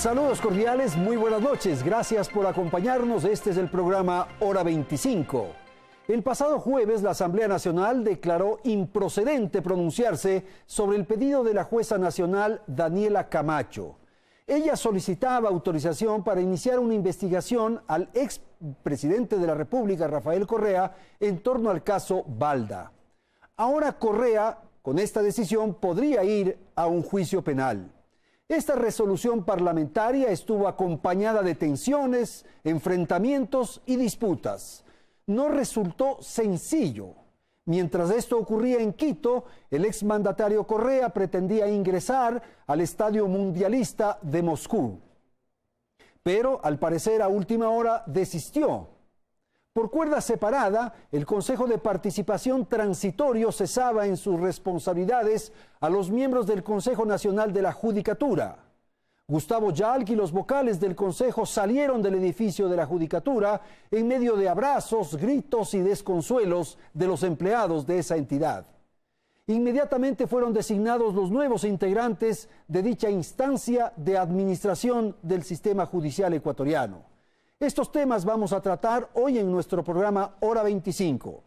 Saludos cordiales, muy buenas noches. Gracias por acompañarnos. Este es el programa Hora 25. El pasado jueves, la Asamblea Nacional declaró improcedente pronunciarse sobre el pedido de la jueza nacional Daniela Camacho. Ella solicitaba autorización para iniciar una investigación al expresidente de la República, Rafael Correa, en torno al caso Balda. Ahora Correa, con esta decisión, podría ir a un juicio penal. Esta resolución parlamentaria estuvo acompañada de tensiones, enfrentamientos y disputas. No resultó sencillo. Mientras esto ocurría en Quito, el exmandatario Correa pretendía ingresar al Estadio Mundialista de Moscú. Pero, al parecer, a última hora desistió. Por cuerda separada, el Consejo de Participación Transitorio cesaba en sus responsabilidades a los miembros del Consejo Nacional de la Judicatura. Gustavo Yalc y los vocales del Consejo salieron del edificio de la Judicatura en medio de abrazos, gritos y desconsuelos de los empleados de esa entidad. Inmediatamente fueron designados los nuevos integrantes de dicha instancia de administración del sistema judicial ecuatoriano. Estos temas vamos a tratar hoy en nuestro programa Hora 25.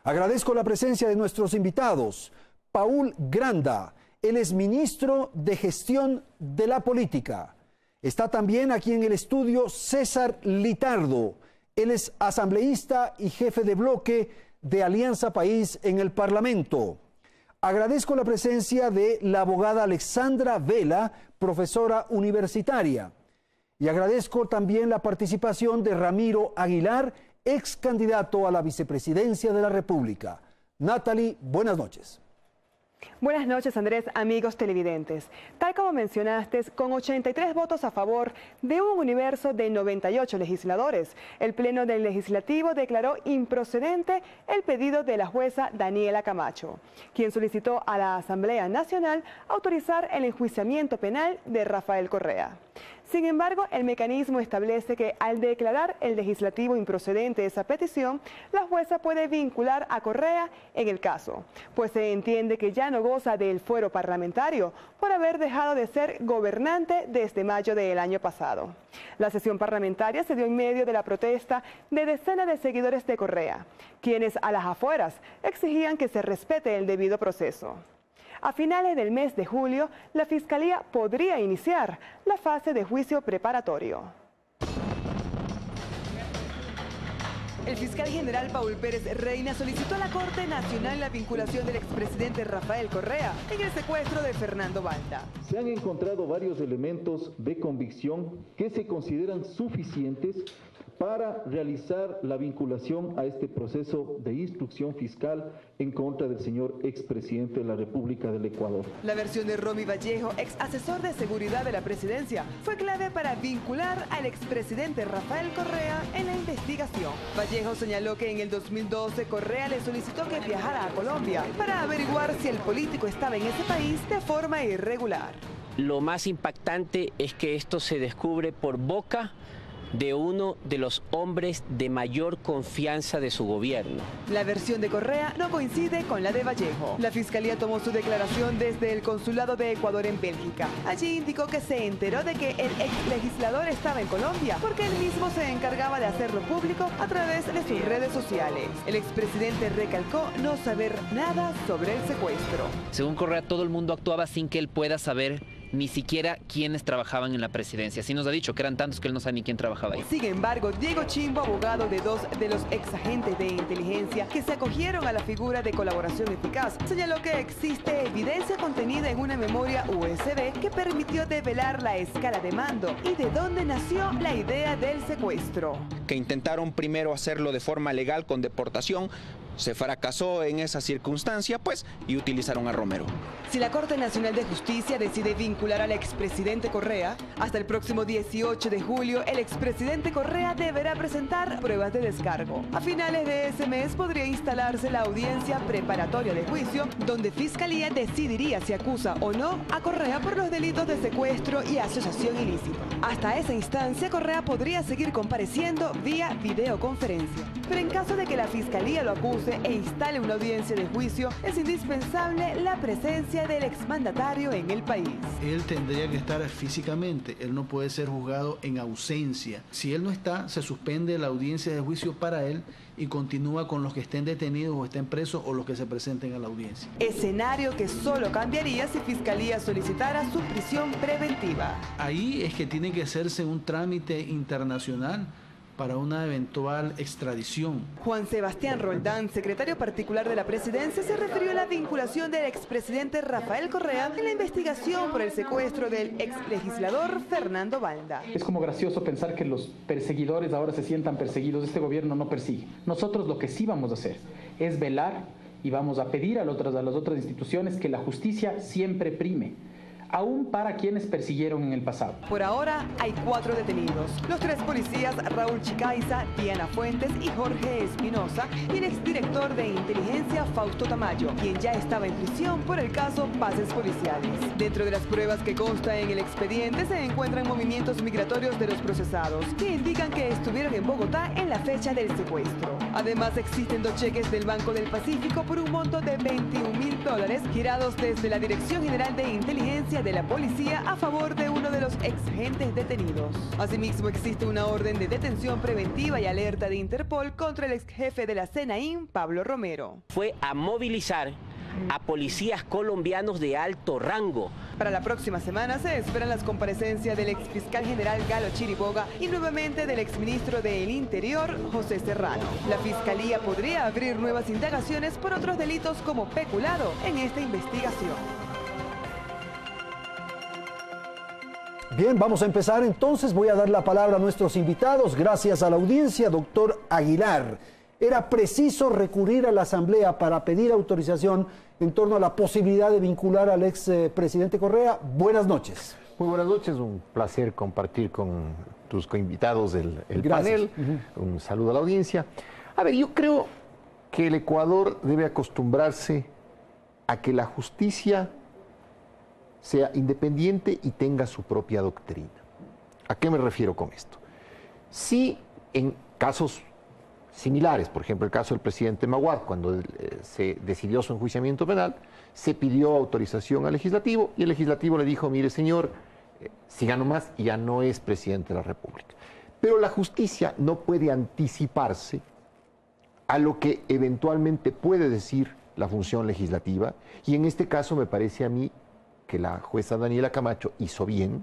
Agradezco la presencia de nuestros invitados. Paul Granda, él es ministro de Gestión de la Política. Está también aquí en el estudio César Litardo. Él es asambleísta y jefe de bloque de Alianza País en el Parlamento. Agradezco la presencia de la abogada Alexandra Vela, profesora universitaria. Y agradezco también la participación de Ramiro Aguilar, ex candidato a la vicepresidencia de la República. Natalie, buenas noches. Buenas noches, Andrés, amigos televidentes. Tal como mencionaste, con 83 votos a favor de un universo de 98 legisladores, el Pleno del Legislativo declaró improcedente el pedido de la jueza Daniela Camacho, quien solicitó a la Asamblea Nacional autorizar el enjuiciamiento penal de Rafael Correa. Sin embargo, el mecanismo establece que al declarar el legislativo improcedente esa petición, la jueza puede vincular a Correa en el caso, pues se entiende que ya no goza del fuero parlamentario por haber dejado de ser gobernante desde mayo del año pasado. La sesión parlamentaria se dio en medio de la protesta de decenas de seguidores de Correa, quienes a las afueras exigían que se respete el debido proceso. A finales del mes de julio, la Fiscalía podría iniciar la fase de juicio preparatorio. El fiscal general Paul Pérez Reina solicitó a la Corte Nacional la vinculación del expresidente Rafael Correa en el secuestro de Fernando Balda. Se han encontrado varios elementos de convicción que se consideran suficientes para realizar la vinculación a este proceso de instrucción fiscal en contra del señor expresidente de la República del Ecuador. La versión de Romy Vallejo, ex asesor de seguridad de la presidencia, fue clave para vincular al expresidente Rafael Correa en la investigación. Vallejo señaló que en el 2012 Correa le solicitó que viajara a Colombia para averiguar si el político estaba en ese país de forma irregular. Lo más impactante es que esto se descubre por boca de uno de los hombres de mayor confianza de su gobierno. La versión de Correa no coincide con la de Vallejo. La Fiscalía tomó su declaración desde el Consulado de Ecuador en Bélgica. Allí indicó que se enteró de que el ex legislador estaba en Colombia porque él mismo se encargaba de hacerlo público a través de sus redes sociales. El expresidente recalcó no saber nada sobre el secuestro. Según Correa, todo el mundo actuaba sin que él pueda saber ni siquiera quiénes trabajaban en la presidencia. Así nos ha dicho que eran tantos que él no sabe ni quién trabajaba ahí. Sin embargo, Diego Chimbo, abogado de dos de los exagentes de inteligencia que se acogieron a la figura de colaboración eficaz, señaló que existe evidencia contenida en una memoria USB que permitió develar la escala de mando y de dónde nació la idea del secuestro. Que intentaron primero hacerlo de forma legal con deportación, se fracasó en esa circunstancia, pues, y utilizaron a Romero. Si la Corte Nacional de Justicia decide vincular al expresidente Correa, hasta el próximo 18 de julio, el expresidente Correa deberá presentar pruebas de descargo. A finales de ese mes podría instalarse la audiencia preparatoria de juicio, donde Fiscalía decidiría si acusa o no a Correa por los delitos de secuestro y asociación ilícita. Hasta esa instancia, Correa podría seguir compareciendo vía videoconferencia. Pero en caso de que la Fiscalía lo acuse produce e instale una audiencia de juicio, es indispensable la presencia del exmandatario en el país. Él tendría que estar físicamente, él no puede ser juzgado en ausencia. Si él no está, se suspende la audiencia de juicio para él y continúa con los que estén detenidos o estén presos o los que se presenten a la audiencia. Escenario que solo cambiaría si Fiscalía solicitara su prisión preventiva. Ahí es que tiene que hacerse un trámite internacional para una eventual extradición. Juan Sebastián Roldán, secretario particular de la presidencia, se refirió a la vinculación del expresidente Rafael Correa en la investigación por el secuestro del exlegislador Fernando Balda. Es como gracioso pensar que los perseguidores ahora se sientan perseguidos. Este gobierno no persigue. Nosotros lo que sí vamos a hacer es velar y vamos a pedir a las otras instituciones que la justicia siempre prime, aún para quienes persiguieron en el pasado. Por ahora hay 4 detenidos. Los 3 policías, Raúl Chicaiza, Diana Fuentes y Jorge Espinosa, y el exdirector de inteligencia, Fausto Tamayo, quien ya estaba en prisión por el caso Pases Policiales. Dentro de las pruebas que consta en el expediente se encuentran movimientos migratorios de los procesados, que indican que estuvieron en Bogotá en la fecha del secuestro. Además existen 2 cheques del Banco del Pacífico por un monto de $21.000 girados desde la Dirección General de Inteligencia de la policía a favor de uno de los exagentes detenidos. Asimismo, existe una orden de detención preventiva y alerta de Interpol contra el exjefe de la CENAIN, Pablo Romero. Fue a movilizar a policías colombianos de alto rango. Para la próxima semana se esperan las comparecencias del exfiscal general Galo Chiriboga y nuevamente del exministro del Interior, José Serrano. La Fiscalía podría abrir nuevas indagaciones por otros delitos como peculado en esta investigación. Bien, vamos a empezar entonces. Voy a dar la palabra a nuestros invitados. Gracias a la audiencia, doctor Aguilar. ¿Era preciso recurrir a la Asamblea para pedir autorización en torno a la posibilidad de vincular al expresidente Correa? Buenas noches. Muy buenas noches, un placer compartir con tus coinvitados el panel. Un saludo a la audiencia. A ver, yo creo que el Ecuador debe acostumbrarse a que la justicia sea independiente y tenga su propia doctrina. ¿A qué me refiero con esto? Si en casos similares, por ejemplo el caso del presidente Maguad, cuando se decidió su enjuiciamiento penal, se pidió autorización al legislativo y el legislativo le dijo, mire señor, siga nomás, ya no es presidente de la República. Pero la justicia no puede anticiparse a lo que eventualmente puede decir la función legislativa, y en este caso me parece a mí que la jueza Daniela Camacho hizo bien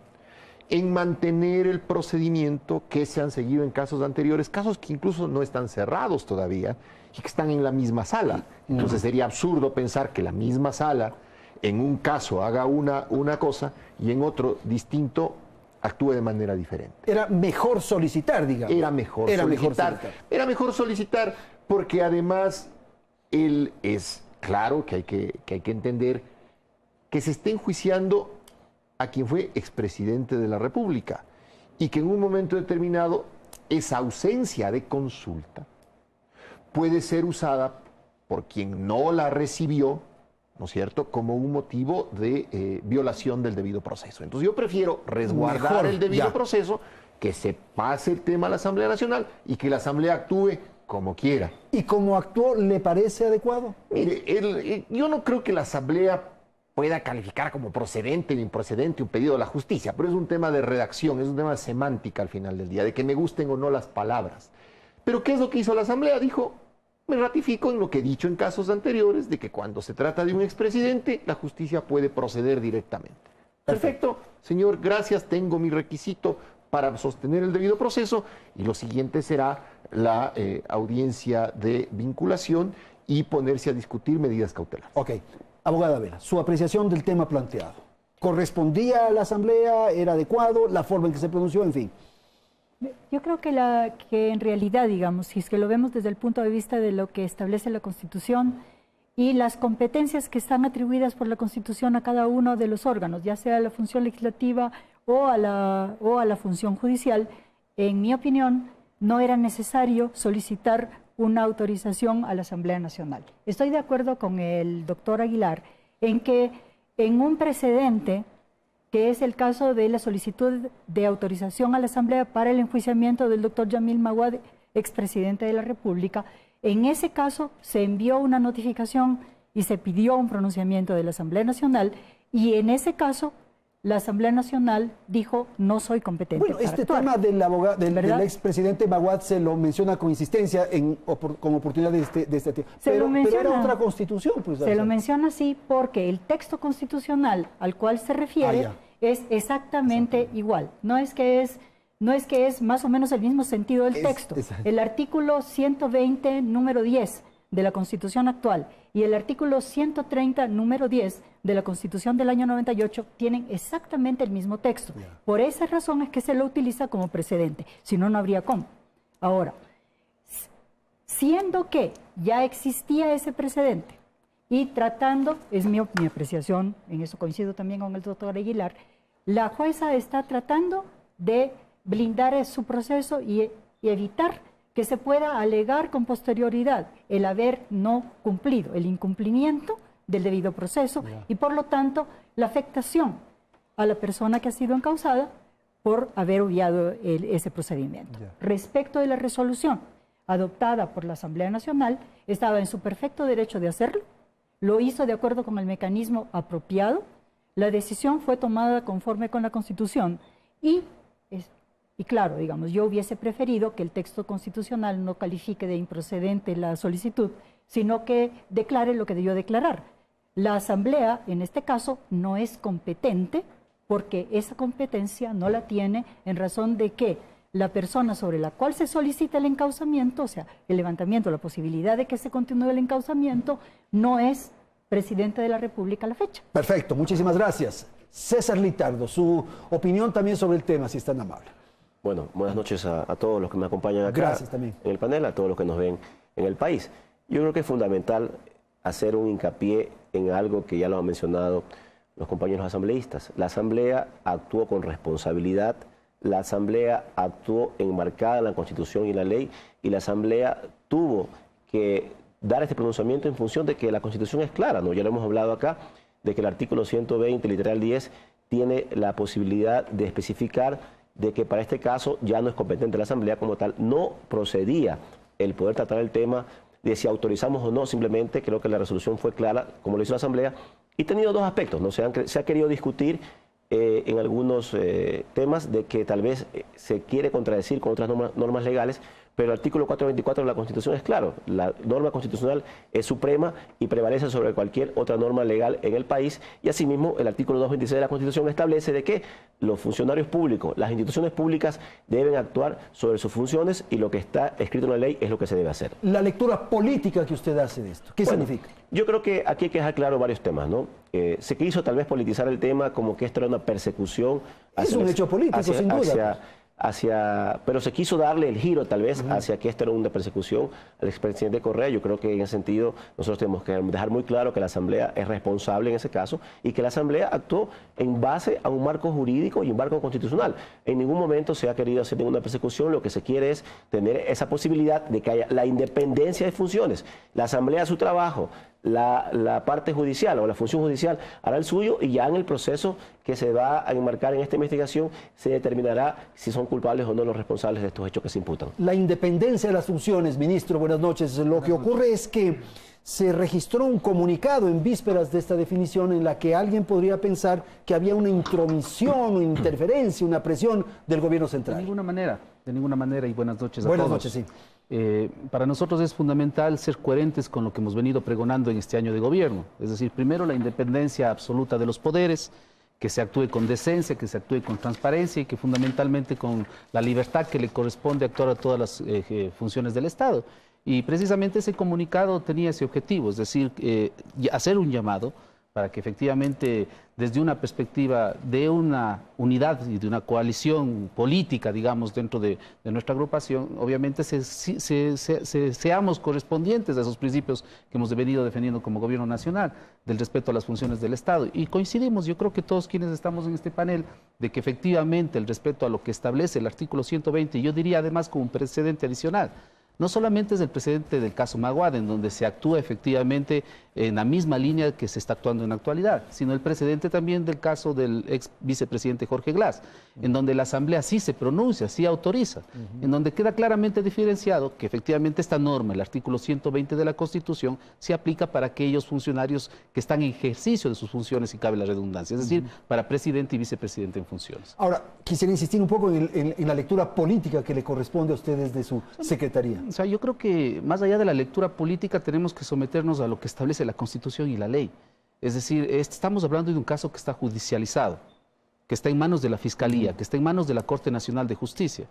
en mantener el procedimiento que se han seguido en casos anteriores, casos que incluso no están cerrados todavía y que están en la misma sala. Entonces sería absurdo pensar que la misma sala en un caso haga una cosa y en otro distinto actúe de manera diferente. Era mejor solicitar, digamos. Era mejor solicitar. Era mejor solicitar porque además él es claro que hay que entender que se esté enjuiciando a quien fue expresidente de la República y que en un momento determinado esa ausencia de consulta puede ser usada por quien no la recibió, ¿no es cierto?, como un motivo de violación del debido proceso. Entonces yo prefiero resguardar el debido proceso, que se pase el tema a la Asamblea Nacional y que la Asamblea actúe como quiera. ¿Y como actuó le parece adecuado? Mire, yo no creo que la Asamblea pueda calificar como procedente o improcedente un pedido de la justicia, pero es un tema de redacción, es un tema de semántica al final del día, de que me gusten o no las palabras. Pero ¿qué es lo que hizo la Asamblea? Dijo, me ratifico en lo que he dicho en casos anteriores, de que cuando se trata de un expresidente, la justicia puede proceder directamente. Perfecto, señor, gracias, tengo mi requisito para sostener el debido proceso, y lo siguiente será la audiencia de vinculación y ponerse a discutir medidas cautelares. Ok. Abogada Vera, su apreciación del tema planteado. ¿Correspondía a la Asamblea? ¿Era adecuado? ¿La forma en que se pronunció? En fin. Yo creo que en realidad, digamos, si es que lo vemos desde el punto de vista de lo que establece la Constitución y las competencias que están atribuidas por la Constitución a cada uno de los órganos, ya sea a la función legislativa o a la función judicial, en mi opinión, no era necesario solicitar una autorización a la Asamblea Nacional. Estoy de acuerdo con el doctor Aguilar en que en un precedente, que es el caso de la solicitud de autorización a la Asamblea para el enjuiciamiento del doctor Yamil Maguad, expresidente de la República, En ese caso se envió una notificación y se pidió un pronunciamiento de la Asamblea Nacional, y en ese caso la Asamblea Nacional dijo: no soy competente. Bueno, para este actuar. tema del expresidente Maguad se lo menciona con insistencia con oportunidad de este tema. Pero era otra constitución. Pues, se lo menciona así porque el texto constitucional al cual se refiere es exactamente igual. No es que es más o menos el mismo sentido del texto. El artículo 120, número 10 de la Constitución actual y el artículo 130, número 10 de la Constitución del año 98 tienen exactamente el mismo texto. Por esa razón es que se lo utiliza como precedente, si no, no habría cómo. Ahora, siendo que ya existía ese precedente y tratando, es mi apreciación, en eso coincido también con el doctor Aguilar, la jueza está tratando de blindar su proceso y evitar que se pueda alegar con posterioridad el haber no cumplido, el incumplimiento del debido proceso y por lo tanto la afectación a la persona que ha sido encausada por haber obviado ese procedimiento. Respecto de la resolución adoptada por la Asamblea Nacional, estaba en su perfecto derecho de hacerlo, lo hizo de acuerdo con el mecanismo apropiado, la decisión fue tomada conforme con la Constitución y claro, digamos, yo hubiese preferido que el texto constitucional no califique de improcedente la solicitud, sino que declare lo que debió declarar. La Asamblea, en este caso, no es competente porque esa competencia no la tiene en razón de que la persona sobre la cual se solicita el encauzamiento, o sea, el levantamiento, la posibilidad de que se continúe el encauzamiento, no es presidente de la República a la fecha. Perfecto, muchísimas gracias. César Litardo, su opinión también sobre el tema, si es tan amable. Bueno, buenas noches a todos los que me acompañan acá en el panel, a todos los que nos ven en el país. Yo creo que es fundamental hacer un hincapié en algo que ya lo han mencionado los compañeros asambleístas. La Asamblea actuó con responsabilidad, la Asamblea actuó enmarcada en la Constitución y la ley, y la Asamblea tuvo que dar este pronunciamiento en función de que la Constitución es clara, ¿no? Ya lo hemos hablado acá, de que el artículo 120, literal 10, tiene la posibilidad de especificar de que para este caso ya no es competente la Asamblea como tal. No procedía el poder tratar el tema de si autorizamos o no, simplemente creo que la resolución fue clara, como lo hizo la Asamblea, y ha tenido dos aspectos, ¿no? Se ha querido discutir en algunos temas de que tal vez se quiere contradecir con otras normas legales, pero el artículo 424 de la Constitución es claro, la norma constitucional es suprema y prevalece sobre cualquier otra norma legal en el país, y asimismo el artículo 226 de la Constitución establece de que los funcionarios públicos, las instituciones públicas deben actuar sobre sus funciones, y lo que está escrito en la ley es lo que se debe hacer. La lectura política que usted hace de esto, ¿qué significa? Yo creo que aquí hay que dejar claro varios temas, ¿no? Se quiso tal vez politizar el tema como que esto era una persecución. Es un hecho político, sin duda. Pero se quiso darle el giro tal vez hacia que esto era una persecución al expresidente Correa. Yo creo que en ese sentido nosotros tenemos que dejar muy claro que la Asamblea es responsable en ese caso y que la Asamblea actuó en base a un marco jurídico y un marco constitucional. En ningún momento se ha querido hacer ninguna persecución, lo que se quiere es tener esa posibilidad de que haya la independencia de funciones. La Asamblea su trabajo, la parte judicial o la función judicial hará el suyo, y ya en el proceso que se va a enmarcar en esta investigación se determinará si son culpables o no los responsables de estos hechos que se imputan. La independencia de las funciones, ministro, buenas noches. Lo que ocurre es que se registró un comunicado en vísperas de esta definición en la que alguien podría pensar que había una intromisión, una interferencia, una presión del gobierno central. De ninguna manera, y buenas noches a todos. Buenas noches, sí. Para nosotros es fundamental ser coherentes con lo que hemos venido pregonando en este año de gobierno. Es decir, primero la independencia absoluta de los poderes, que se actúe con decencia, que se actúe con transparencia y que fundamentalmente con la libertad que le corresponde actuar a todas las funciones del Estado. Y precisamente ese comunicado tenía ese objetivo, es decir, hacer un llamado para que efectivamente desde una perspectiva de una unidad y de una coalición política, digamos, dentro de nuestra agrupación, obviamente seamos correspondientes a esos principios que hemos venido defendiendo como gobierno nacional, del respeto a las funciones del Estado. Y coincidimos, yo creo que todos quienes estamos en este panel, de que efectivamente el respeto a lo que establece el artículo 120, y yo diría además como un precedente adicional, no solamente es el precedente del caso Maguad, en donde se actúa efectivamente en la misma línea que se está actuando en la actualidad, sino el precedente también del caso del ex vicepresidente Jorge Glass, en donde la Asamblea sí se pronuncia, sí autoriza, en donde queda claramente diferenciado que efectivamente esta norma, el artículo 120 de la Constitución, se aplica para aquellos funcionarios que están en ejercicio de sus funciones, y cabe la redundancia, es decir, para presidente y vicepresidente en funciones. Ahora, quisiera insistir un poco en la lectura política que le corresponde a ustedes de su secretaría. O sea, yo creo que más allá de la lectura política tenemos que someternos a lo que establece la Constitución y la ley. Es decir, estamos hablando de un caso que está judicializado, que está en manos de la Fiscalía, que está en manos de la Corte Nacional de Justicia.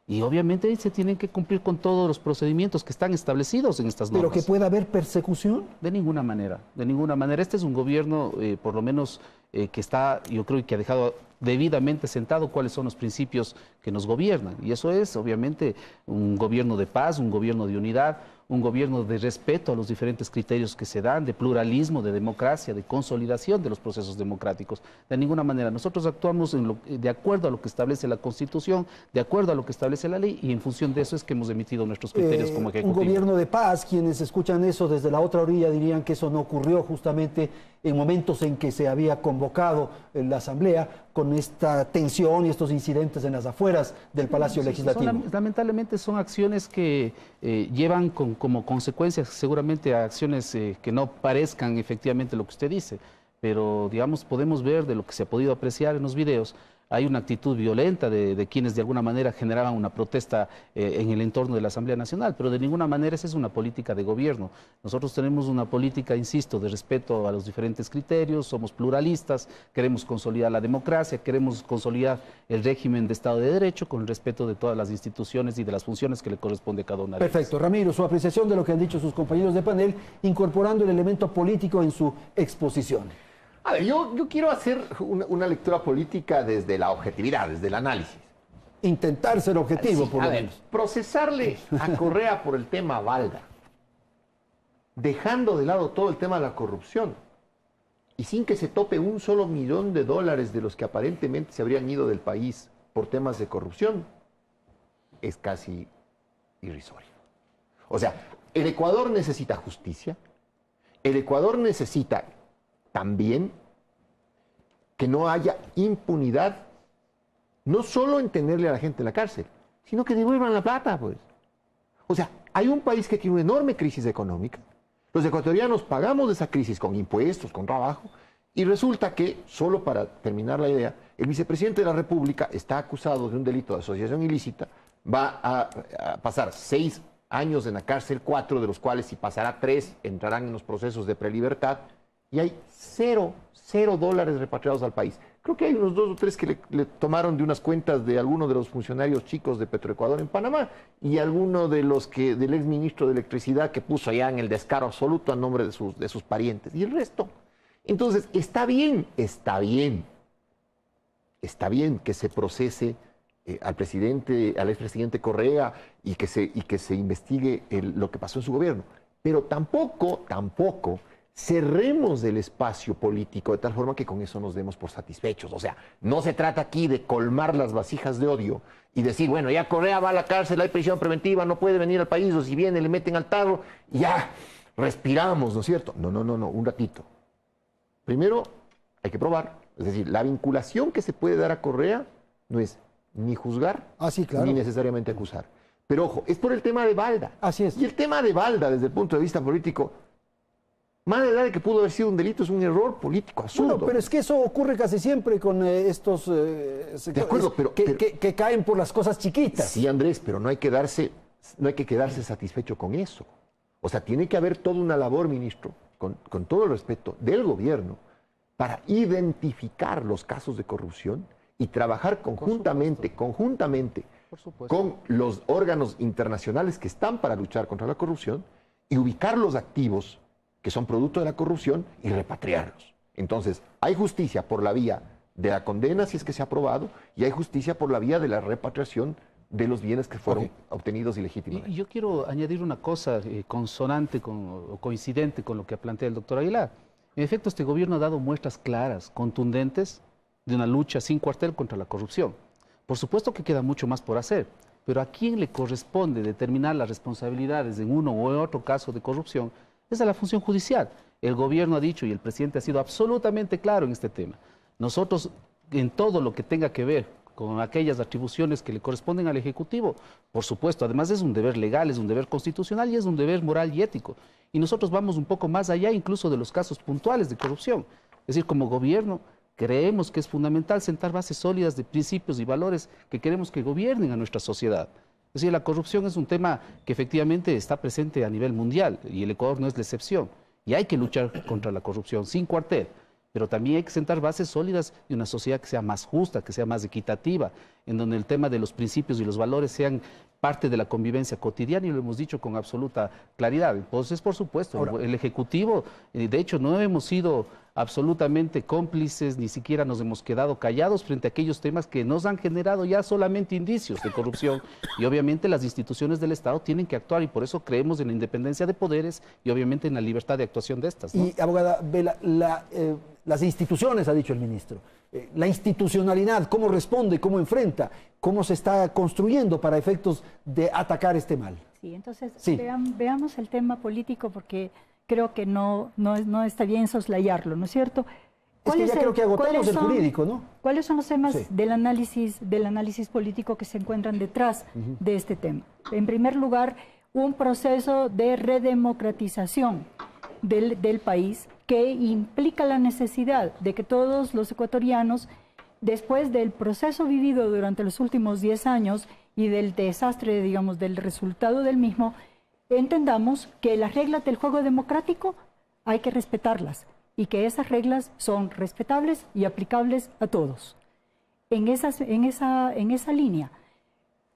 Y obviamente se tienen que cumplir con todos los procedimientos que están establecidos en estas normas. ¿Pero que pueda haber persecución? De ninguna manera, de ninguna manera. Este es un gobierno, por lo menos, que está, yo creo que ha dejado debidamente sentado cuáles son los principios que nos gobiernan. Y eso es, obviamente, un gobierno de paz, un gobierno de unidad, un gobierno de respeto a los diferentes criterios que se dan, de pluralismo, de democracia, de consolidación de los procesos democráticos. De ninguna manera. Nosotros actuamos de acuerdo a lo que establece la Constitución, de acuerdo a lo que establece la ley, y en función de eso es que hemos emitido nuestros criterios como Ejecutivo. Un gobierno de paz, quienes escuchan eso desde la otra orilla dirían que eso no ocurrió justamente en momentos en que se había convocado la Asamblea con esta tensión y estos incidentes en las afueras del Palacio Legislativo. Lamentablemente son acciones que llevan como consecuencias seguramente a acciones que no parezcan efectivamente lo que usted dice, pero digamos podemos ver de lo que se ha podido apreciar en los videos. Hay una actitud violenta de quienes de alguna manera generaban una protesta en el entorno de la Asamblea Nacional, pero de ninguna manera esa es una política de gobierno. Nosotros tenemos una política, insisto, de respeto a los diferentes criterios, somos pluralistas, queremos consolidar la democracia, queremos consolidar el régimen de Estado de Derecho con el respeto de todas las instituciones y de las funciones que le corresponde a cada una de ellas. Perfecto. Ramiro, su apreciación de lo que han dicho sus compañeros de panel, incorporando el elemento político en su exposición. A ver, yo quiero hacer una lectura política desde la objetividad, desde el análisis. Intentar ser objetivo, sí, por lo menos. Procesarle a Correa por el tema Balda, dejando de lado todo el tema de la corrupción, y sin que se tope un solo millón de dólares de los que aparentemente se habrían ido del país por temas de corrupción, es casi irrisorio. O sea, el Ecuador necesita justicia, el Ecuador necesita también que no haya impunidad, no solo en tenerle a la gente en la cárcel, sino que devuelvan la plata, pues. O sea, hay un país que tiene una enorme crisis económica, los ecuatorianos pagamos esa crisis con impuestos, con trabajo, y resulta que, solo para terminar la idea, el vicepresidente de la República está acusado de un delito de asociación ilícita, va a pasar 6 años en la cárcel, 4 de los cuales, si pasará 3, entrarán en los procesos de prelibertad, y hay cero dólares repatriados al país. Creo que hay unos 2 o 3 que le tomaron de unas cuentas de algunos de los funcionarios chicos de Petroecuador en Panamá y alguno de los que del ex ministro de Electricidad que puso allá en el descaro absoluto a nombre de sus parientes. Y el resto. Entonces, está bien que se procese al expresidente Correa y que se investigue lo que pasó en su gobierno. Pero tampoco cerremos el espacio político de tal forma que con eso nos demos por satisfechos. O sea, no se trata aquí de colmar las vasijas de odio y decir, bueno, ya Correa va a la cárcel, hay prisión preventiva, no puede venir al país, o si viene le meten al tarro y ya respiramos, ¿no es cierto? No, un ratito. Primero hay que probar, es decir, la vinculación que se puede dar a Correa no es ni juzgar, ni necesariamente acusar. Pero ojo, es por el tema de Balda. Así es. Y el tema de Balda, desde el punto de vista político, más allá de que pudo haber sido un delito, es un error político absurdo. Bueno, pero es que eso ocurre casi siempre con estos de acuerdo, pero que caen por las cosas chiquitas. Sí, Andrés, pero no hay que quedarse satisfecho con eso. O sea, tiene que haber toda una labor, ministro, con todo el respeto, del gobierno, para identificar los casos de corrupción y trabajar conjuntamente con los órganos internacionales que están para luchar contra la corrupción y ubicar los activos que son producto de la corrupción y repatriarlos. Entonces, hay justicia por la vía de la condena, si es que se ha aprobado, y hay justicia por la vía de la repatriación de los bienes que fueron obtenidos ilegítimamente. Y yo quiero añadir una cosa consonante o coincidente con lo que plantea el doctor Aguilar. En efecto, este gobierno ha dado muestras claras, contundentes, de una lucha sin cuartel contra la corrupción. Por supuesto que queda mucho más por hacer, pero a quién le corresponde determinar las responsabilidades en uno o en otro caso de corrupción es a la función judicial. El gobierno ha dicho y el presidente ha sido absolutamente claro en este tema. Nosotros, en todo lo que tenga que ver con aquellas atribuciones que le corresponden al Ejecutivo, por supuesto, además es un deber legal, es un deber constitucional y es un deber moral y ético. Y nosotros vamos un poco más allá incluso de los casos puntuales de corrupción. Es decir, como gobierno creemos que es fundamental sentar bases sólidas de principios y valores que queremos que gobiernen a nuestra sociedad. Es decir, la corrupción es un tema que efectivamente está presente a nivel mundial y el Ecuador no es la excepción. Y hay que luchar contra la corrupción sin cuartel, pero también hay que sentar bases sólidas de una sociedad que sea más justa, que sea más equitativa, en donde el tema de los principios y los valores sean parte de la convivencia cotidiana y lo hemos dicho con absoluta claridad. Entonces, por supuesto, ahora, el Ejecutivo, de hecho, no hemos sido absolutamente cómplices, ni siquiera nos hemos quedado callados frente a aquellos temas que nos han generado ya solamente indicios de corrupción y obviamente las instituciones del Estado tienen que actuar y por eso creemos en la independencia de poderes y obviamente en la libertad de actuación de estas, ¿no? Y, abogada Vela, las instituciones, ha dicho el ministro, la institucionalidad, ¿cómo responde, cómo enfrenta, cómo se está construyendo para efectos de atacar este mal? Sí, entonces veamos el tema político porque creo que no está bien soslayarlo, ¿no es cierto? Es que ya creo que agotamos el jurídico, ¿no? ¿Cuáles son los temas del análisis político que se encuentran detrás de este tema? En primer lugar, un proceso de redemocratización del país que implica la necesidad de que todos los ecuatorianos, después del proceso vivido durante los últimos 10 años y del desastre, digamos, del resultado del mismo, entendamos que las reglas del juego democrático hay que respetarlas y que esas reglas son respetables y aplicables a todos. En esa línea,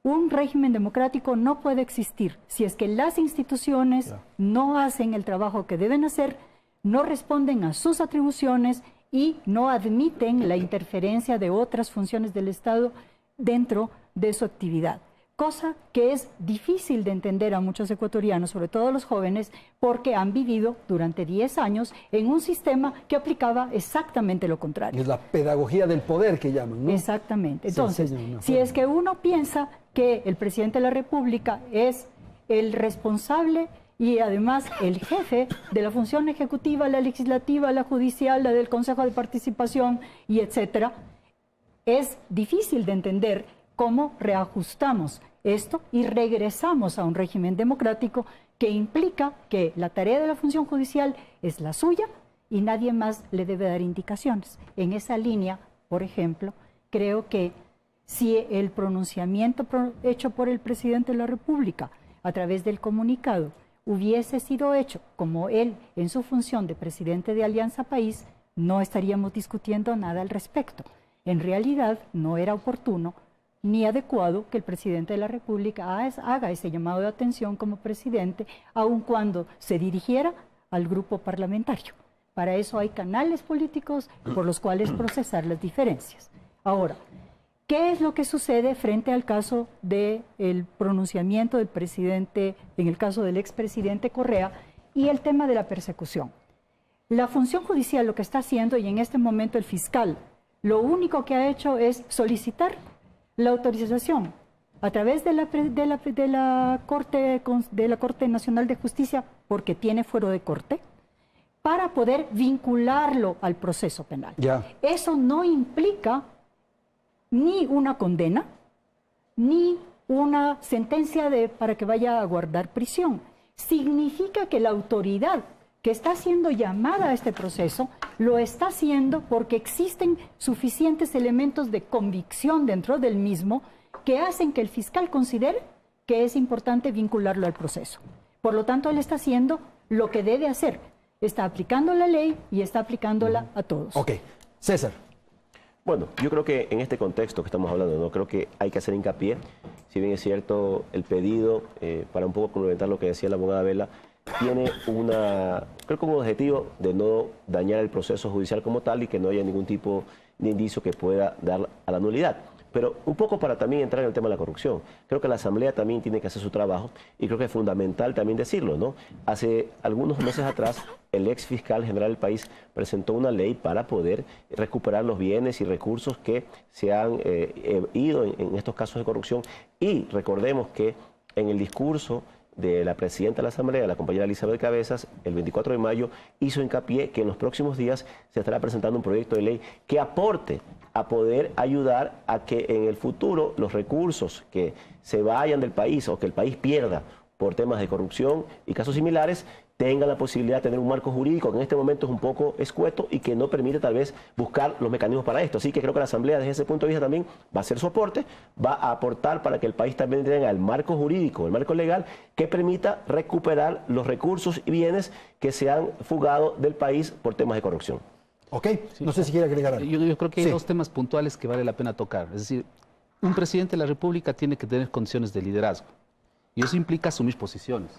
un régimen democrático no puede existir si es que las instituciones no hacen el trabajo que deben hacer, no responden a sus atribuciones y no admiten la interferencia de otras funciones del Estado dentro de su actividad. Cosa que es difícil de entender a muchos ecuatorianos, sobre todo los jóvenes, porque han vivido durante 10 años en un sistema que aplicaba exactamente lo contrario. Es la pedagogía del poder que llaman, ¿no? Exactamente. Entonces, si es que uno piensa que el presidente de la República es el responsable y además el jefe de la función ejecutiva, la legislativa, la judicial, la del Consejo de Participación y etcétera, es difícil de entender cómo reajustamos esto y regresamos a un régimen democrático que implica que la tarea de la función judicial es la suya y nadie más le debe dar indicaciones. En esa línea, por ejemplo, creo que si el pronunciamiento hecho por el presidente de la República a través del comunicado hubiese sido hecho como él en su función de presidente de Alianza País, no estaríamos discutiendo nada al respecto. En realidad, no era oportuno ni adecuado que el presidente de la República haga ese llamado de atención como presidente, aun cuando se dirigiera al grupo parlamentario. Para eso hay canales políticos por los cuales procesar las diferencias. Ahora, ¿qué es lo que sucede frente al caso del pronunciamiento del presidente, en el caso del expresidente Correa, y el tema de la persecución? La función judicial lo que está haciendo, y en este momento el fiscal, lo único que ha hecho es solicitar la autorización a través de la Corte Nacional de Justicia, porque tiene fuero de corte, para poder vincularlo al proceso penal. Eso no implica ni una condena, ni una sentencia para que vaya a guardar prisión. Significa que la autoridad que está siendo llamada a este proceso, lo está haciendo porque existen suficientes elementos de convicción dentro del mismo que hacen que el fiscal considere que es importante vincularlo al proceso. Por lo tanto, él está haciendo lo que debe hacer. Está aplicando la ley y está aplicándola a todos. Ok. César. Bueno, yo creo que en este contexto que estamos hablando, ¿no? Creo que hay que hacer hincapié, si bien es cierto el pedido, para un poco complementar lo que decía la abogada Vela, tiene creo que un objetivo de no dañar el proceso judicial como tal y que no haya ningún tipo de indicio que pueda dar a la nulidad. Pero un poco para también entrar en el tema de la corrupción. Creo que la Asamblea también tiene que hacer su trabajo y creo que es fundamental también decirlo, ¿no? Hace algunos meses atrás, el ex fiscal general del país presentó una ley para poder recuperar los bienes y recursos que se han ido en estos casos de corrupción. Y recordemos que en el discurso de la presidenta de la Asamblea, la compañera Elizabeth Cabezas, el 24 de mayo, hizo hincapié que en los próximos días se estará presentando un proyecto de ley que aporte a poder ayudar a que en el futuro los recursos que se vayan del país o que el país pierda por temas de corrupción y casos similares, tengan la posibilidad de tener un marco jurídico que en este momento es un poco escueto y que no permite tal vez buscar los mecanismos para esto. Así que creo que la Asamblea desde ese punto de vista también va a hacer su aporte, va a aportar para que el país también tenga el marco jurídico, el marco legal que permita recuperar los recursos y bienes que se han fugado del país por temas de corrupción. Ok, no sé si quiere agregar algo. Yo creo que hay dos temas puntuales que vale la pena tocar. Es decir, un presidente de la República tiene que tener condiciones de liderazgo y eso implica asumir posiciones.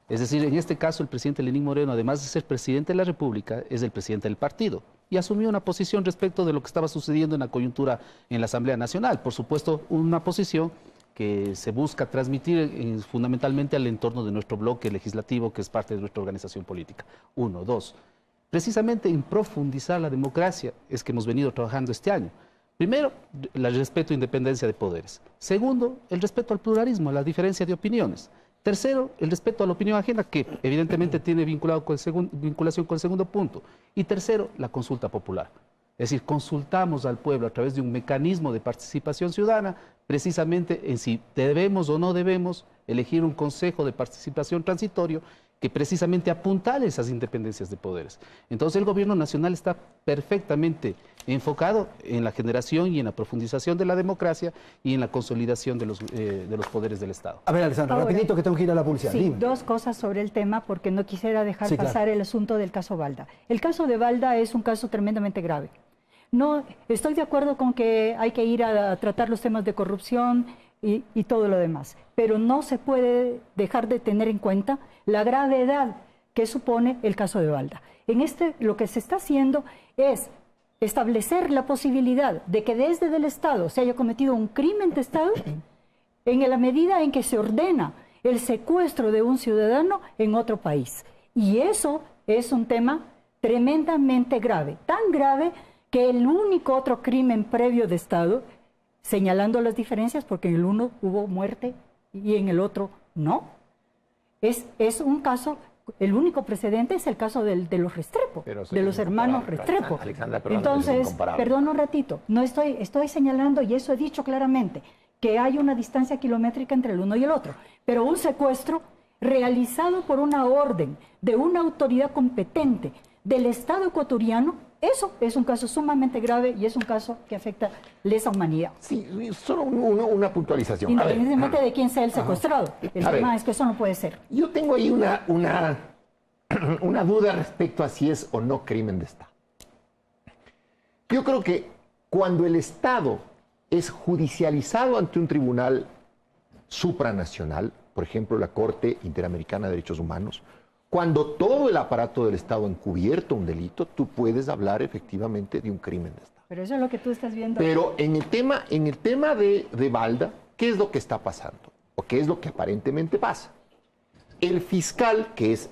Es decir, en este caso el presidente Lenín Moreno, además de ser presidente de la República, es el presidente del partido y asumió una posición respecto de lo que estaba sucediendo en la coyuntura en la Asamblea Nacional. Por supuesto, una posición que se busca transmitir fundamentalmente al entorno de nuestro bloque legislativo, que es parte de nuestra organización política. Uno. Dos, precisamente en profundizar la democracia es que hemos venido trabajando este año. Primero, el respeto a independencia de poderes. Segundo, el respeto al pluralismo, a la diferencia de opiniones. Tercero, el respeto a la opinión ajena, que evidentemente tiene vinculación con el segundo punto. Y tercero, la consulta popular. Es decir, consultamos al pueblo a través de un mecanismo de participación ciudadana, precisamente en si debemos o no debemos elegir un consejo de participación transitorio que precisamente apuntale esas independencias de poderes. Entonces el gobierno nacional está perfectamente enfocado en la generación y en la profundización de la democracia y en la consolidación de los poderes del Estado. A ver, Alessandra, rapidito que tengo que ir a la publicidad. Sí, Dime. dos cosas sobre el tema porque no quisiera dejar pasar el asunto del caso Balda. El caso de Balda es un caso tremendamente grave. No, estoy de acuerdo con que hay que ir a tratar los temas de corrupción y todo lo demás, pero no se puede dejar de tener en cuenta la gravedad que supone el caso de Balda. En lo que se está haciendo es establecer la posibilidad de que desde el Estado se haya cometido un crimen de Estado en la medida en que se ordena el secuestro de un ciudadano en otro país. Y eso es un tema tremendamente grave, tan grave que el único otro crimen previo de Estado, señalando las diferencias, porque en el uno hubo muerte y en el otro no, es un caso, el único precedente es el caso de los Restrepo, de los hermanos Restrepo. Entonces, perdón un ratito, no estoy señalando, y eso he dicho claramente, que hay una distancia kilométrica entre el uno y el otro, pero un secuestro realizado por una orden de una autoridad competente del Estado ecuatoriano, eso es un caso sumamente grave y es un caso que afecta lesa humanidad. Sí, solo una puntualización. Independientemente de quién sea el secuestrado. El tema es que eso no puede ser. Yo tengo ahí una duda respecto a si es o no crimen de Estado. Yo creo que cuando el Estado es judicializado ante un tribunal supranacional, por ejemplo, la Corte Interamericana de Derechos Humanos, cuando todo el aparato del Estado ha encubierto un delito, tú puedes hablar efectivamente de un crimen de Estado. Pero eso es lo que tú estás viendo. Pero en el tema de Balda, ¿qué es lo que está pasando? ¿O qué es lo que aparentemente pasa? El fiscal, que es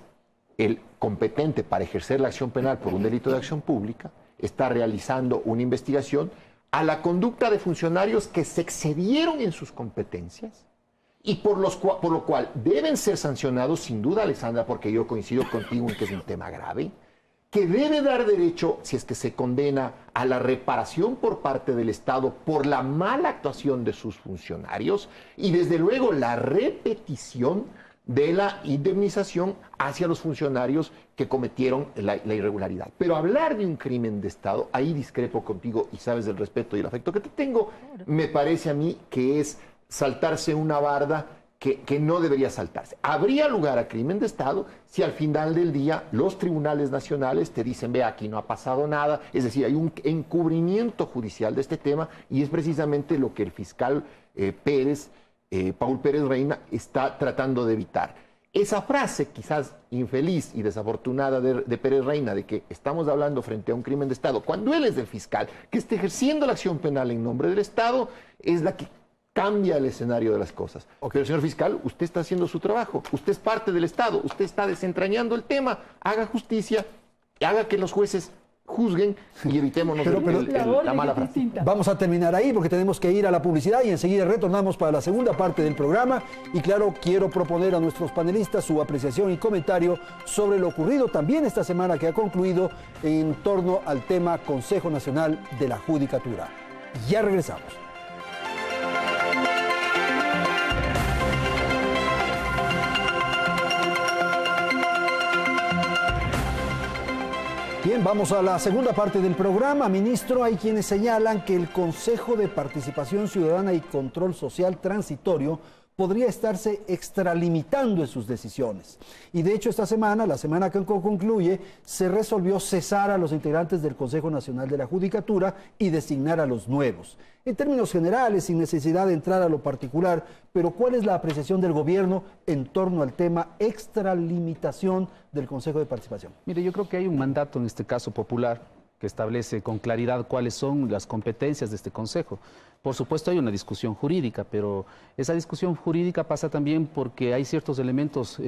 el competente para ejercer la acción penal por un delito de acción pública, está realizando una investigación a la conducta de funcionarios que se excedieron en sus competencias y por lo cual deben ser sancionados, sin duda, Alessandra, porque yo coincido contigo en que es un tema grave, que debe dar derecho, si es que se condena, a la reparación por parte del Estado por la mala actuación de sus funcionarios y, desde luego, la repetición de la indemnización hacia los funcionarios que cometieron la irregularidad. Pero hablar de un crimen de Estado, ahí discrepo contigo y sabes del respeto y el afecto que te tengo, me parece a mí que es saltarse una barda que no debería saltarse. Habría lugar a crimen de Estado si al final del día los tribunales nacionales te dicen, ve, aquí no ha pasado nada, es decir, hay un encubrimiento judicial de este tema y es precisamente lo que el fiscal Paul Pérez Reina está tratando de evitar. Esa frase quizás infeliz y desafortunada de Pérez Reina de que estamos hablando frente a un crimen de Estado, cuando él es el fiscal que está ejerciendo la acción penal en nombre del Estado, es la que cambia el escenario de las cosas. Pero, señor fiscal, usted está haciendo su trabajo, usted es parte del Estado, usted está desentrañando el tema, haga justicia, haga que los jueces juzguen y evitémonos la mala frase. Vamos a terminar ahí porque tenemos que ir a la publicidad y enseguida retornamos para la segunda parte del programa. Y claro, quiero proponer a nuestros panelistas su apreciación y comentario sobre lo ocurrido también esta semana que ha concluido en torno al tema Consejo Nacional de la Judicatura. Ya regresamos. Bien, vamos a la segunda parte del programa. Ministro, hay quienes señalan que el Consejo de Participación Ciudadana y Control Social Transitorio podría estarse extralimitando en sus decisiones. Y de hecho esta semana, la semana que concluye, se resolvió cesar a los integrantes del Consejo Nacional de la Judicatura y designar a los nuevos. En términos generales, sin necesidad de entrar a lo particular, pero ¿cuál es la apreciación del gobierno en torno al tema extralimitación del Consejo de Participación? Mire, yo creo que hay un mandato en este caso popular que establece con claridad cuáles son las competencias de este Consejo. Por supuesto hay una discusión jurídica, pero esa discusión jurídica pasa también porque hay ciertos elementos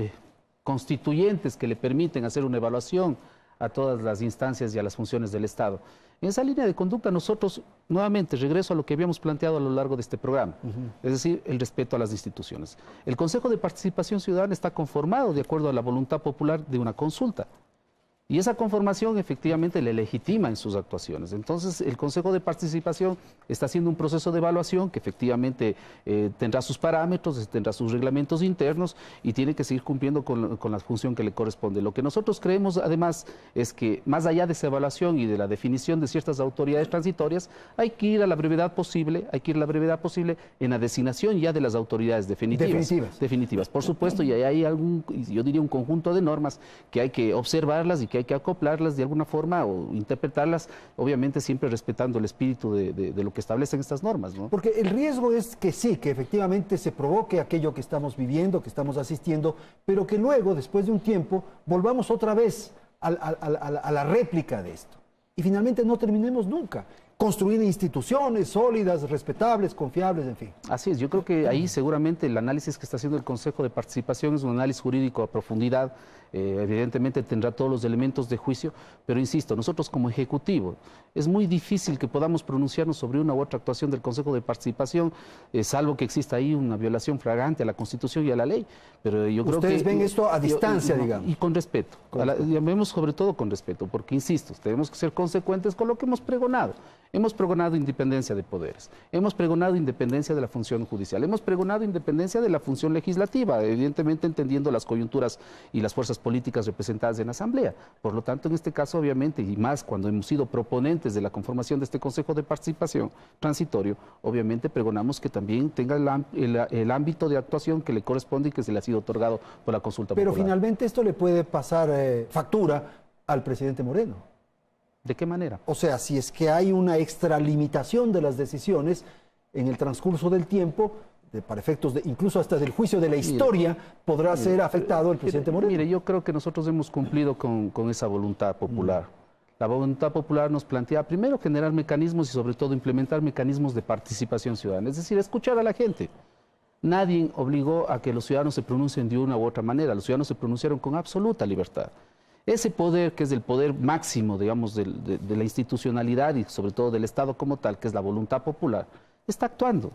constituyentes que le permiten hacer una evaluación a todas las instancias y a las funciones del Estado. En esa línea de conducta nosotros, nuevamente, regreso a lo que habíamos planteado a lo largo de este programa, es decir, el respeto a las instituciones. El Consejo de Participación Ciudadana está conformado de acuerdo a la voluntad popular de una consulta. Y esa conformación efectivamente le legitima en sus actuaciones. Entonces, el Consejo de Participación está haciendo un proceso de evaluación que efectivamente tendrá sus parámetros, tendrá sus reglamentos internos y tiene que seguir cumpliendo con la función que le corresponde. Lo que nosotros creemos, además, es que más allá de esa evaluación y de la definición de ciertas autoridades transitorias, hay que ir a la brevedad posible, en la designación ya de las autoridades definitivas. Por supuesto, y hay yo diría un conjunto de normas que hay que observarlas y que hay que acoplarlas de alguna forma o interpretarlas, obviamente siempre respetando el espíritu de lo que establecen estas normas, ¿no? Porque el riesgo es que sí, que efectivamente se provoque aquello que estamos viviendo, que estamos asistiendo, pero que luego, después de un tiempo, volvamos otra vez a la réplica de esto. Y finalmente no terminemos nunca. Construir instituciones sólidas, respetables, confiables, en fin. Así es, yo creo que ahí seguramente el análisis que está haciendo el Consejo de Participación es un análisis jurídico a profundidad, evidentemente tendrá todos los elementos de juicio, pero insisto, nosotros como Ejecutivo, es muy difícil que podamos pronunciarnos sobre una u otra actuación del Consejo de Participación, salvo que exista ahí una violación flagrante a la Constitución y a la ley. Pero yo creo que ustedes ven esto a distancia, digamos. Y con respeto, llamemos sobre todo con respeto, porque insisto, tenemos que ser consecuentes con lo que hemos pregonado. Hemos pregonado independencia de poderes, hemos pregonado independencia de la función judicial, hemos pregonado independencia de la función legislativa, evidentemente entendiendo las coyunturas y las fuerzas políticas representadas en la Asamblea. Por lo tanto, en este caso, obviamente, y más cuando hemos sido proponentes de la conformación de este Consejo de Participación transitorio, obviamente pregonamos que también tenga el ámbito de actuación que le corresponde y que se le ha sido otorgado por la consulta popular. Pero finalmente esto le puede pasar factura al presidente Moreno. ¿De qué manera? O sea, si es que hay una extralimitación de las decisiones en el transcurso del tiempo, para efectos incluso hasta del juicio de la historia, podrá ser afectado el presidente Moreno. Mire, yo creo que nosotros hemos cumplido con esa voluntad popular. La voluntad popular nos plantea primero generar mecanismos y sobre todo implementar mecanismos de participación ciudadana, es decir, escuchar a la gente. Nadie obligó a que los ciudadanos se pronuncien de una u otra manera, los ciudadanos se pronunciaron con absoluta libertad. Ese poder, que es el poder máximo, digamos, de la institucionalidad y sobre todo del Estado como tal, que es la voluntad popular, está actuando.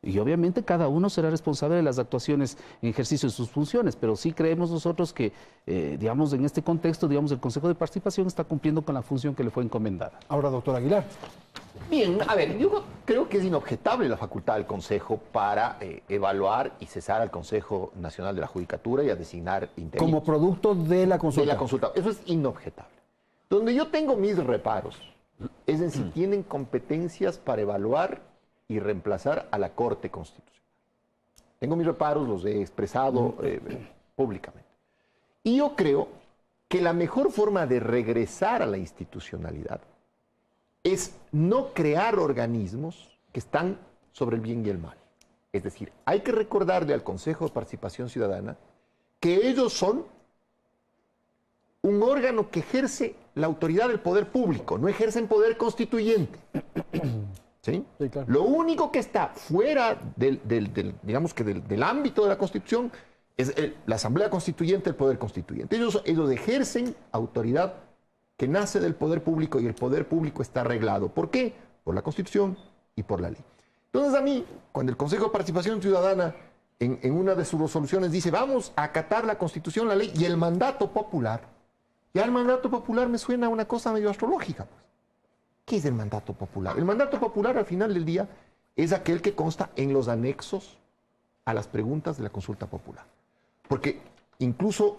Y obviamente cada uno será responsable de las actuaciones en ejercicio de sus funciones, pero sí creemos nosotros que, digamos, en este contexto, digamos, el Consejo de Participación está cumpliendo con la función que le fue encomendada. Ahora, doctor Aguilar. Bien, a ver, yo creo que es inobjetable la facultad del Consejo para evaluar y cesar al Consejo Nacional de la Judicatura y a designar interinos. Como producto de la consulta. De la consulta, eso es inobjetable. Donde yo tengo mis reparos es en si tienen competencias para evaluar y reemplazar a la Corte Constitucional. Tengo mis reparos, los he expresado públicamente. Y yo creo que la mejor forma de regresar a la institucionalidad es no crear organismos que están sobre el bien y el mal. Es decir, hay que recordarle al Consejo de Participación Ciudadana que ellos son un órgano que ejerce la autoridad del poder público, no ejercen poder constituyente. ¿Sí? Sí, claro. Lo único que está fuera digamos que del ámbito de la Constitución es la Asamblea Constituyente, el poder constituyente. Ellos ejercen autoridad que nace del poder público y el poder público está reglado. ¿Por qué? Por la Constitución y por la ley. Entonces a mí, cuando el Consejo de Participación Ciudadana en una de sus resoluciones dice vamos a acatar la Constitución, la ley y el mandato popular, ya el mandato popular me suena a una cosa medio astrológica. Pues. ¿Qué es el mandato popular? El mandato popular al final del día es aquel que consta en los anexos a las preguntas de la consulta popular. Porque incluso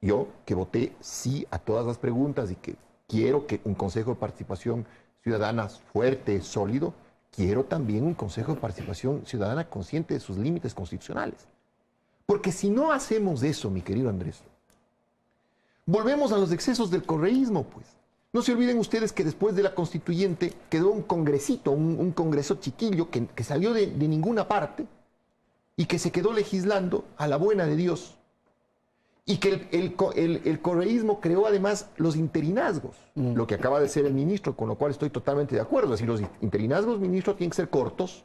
yo, que voté sí a todas las preguntas y que quiero que un Consejo de Participación Ciudadana fuerte, sólido, quiero también un Consejo de Participación Ciudadana consciente de sus límites constitucionales. Porque si no hacemos eso, mi querido Andrés, volvemos a los excesos del correísmo, pues. No se olviden ustedes que después de la constituyente quedó un congresito, un congreso chiquillo que salió de ninguna parte y que se quedó legislando a la buena de Dios. Y que el correísmo creó además los interinazgos, lo que acaba de ser el ministro, con lo cual estoy totalmente de acuerdo. Es decir, los interinazgos, ministro, tienen que ser cortos,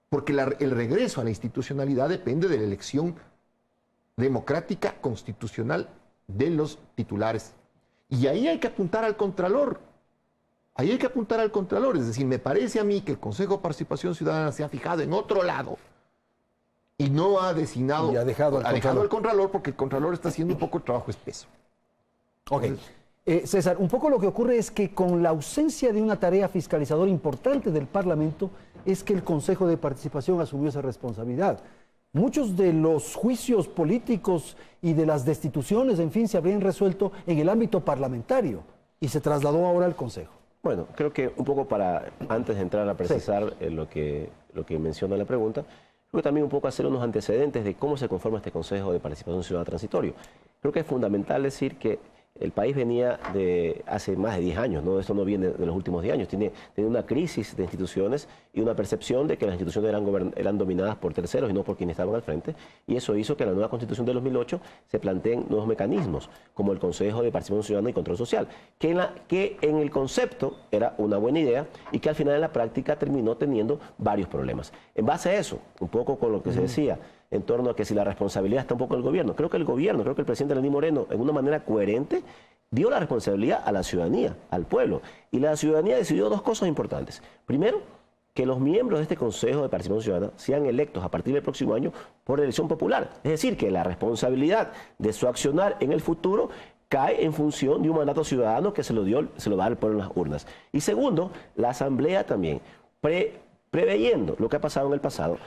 porque el regreso a la institucionalidad depende de la elección democrática, constitucional de los titulares. Y ahí hay que apuntar al Contralor. Ahí hay que apuntar al Contralor. Es decir, me parece a mí que el Consejo de Participación Ciudadana se ha fijado en otro lado y no ha designado, y ha dejado al Contralor, porque el Contralor está haciendo un poco de trabajo espeso. Ok. César, un poco lo que ocurre es que con la ausencia de una tarea fiscalizadora importante del Parlamento es que el Consejo de Participación asumió esa responsabilidad. Muchos de los juicios políticos y de las destituciones, en fin, se habrían resuelto en el ámbito parlamentario y se trasladó ahora al Consejo. Bueno, creo que un poco antes de entrar a precisar lo que menciona la pregunta, creo que también un poco hacer unos antecedentes de cómo se conforma este Consejo de Participación Ciudadana Transitorio. Creo que es fundamental decir que el país venía de hace más de 10 años, ¿no? Esto no viene de los últimos 10 años, tiene una crisis de instituciones y una percepción de que las instituciones eran dominadas por terceros y no por quienes estaban al frente, y eso hizo que en la nueva Constitución de 2008 se planteen nuevos mecanismos, como el Consejo de Participación Ciudadana y Control Social, que en el concepto era una buena idea y que al final en la práctica terminó teniendo varios problemas. En base a eso, un poco con lo que se decía, en torno a que si la responsabilidad está un poco del gobierno. Creo que el presidente Lenín Moreno, en una manera coherente, dio la responsabilidad a la ciudadanía, al pueblo. Y la ciudadanía decidió dos cosas importantes. Primero, que los miembros de este Consejo de Participación Ciudadana sean electos a partir del próximo año por elección popular. Es decir, que la responsabilidad de su accionar en el futuro cae en función de un mandato ciudadano que se lo da al pueblo en las urnas. Y segundo, la Asamblea también, preveyendo lo que ha pasado en el pasado,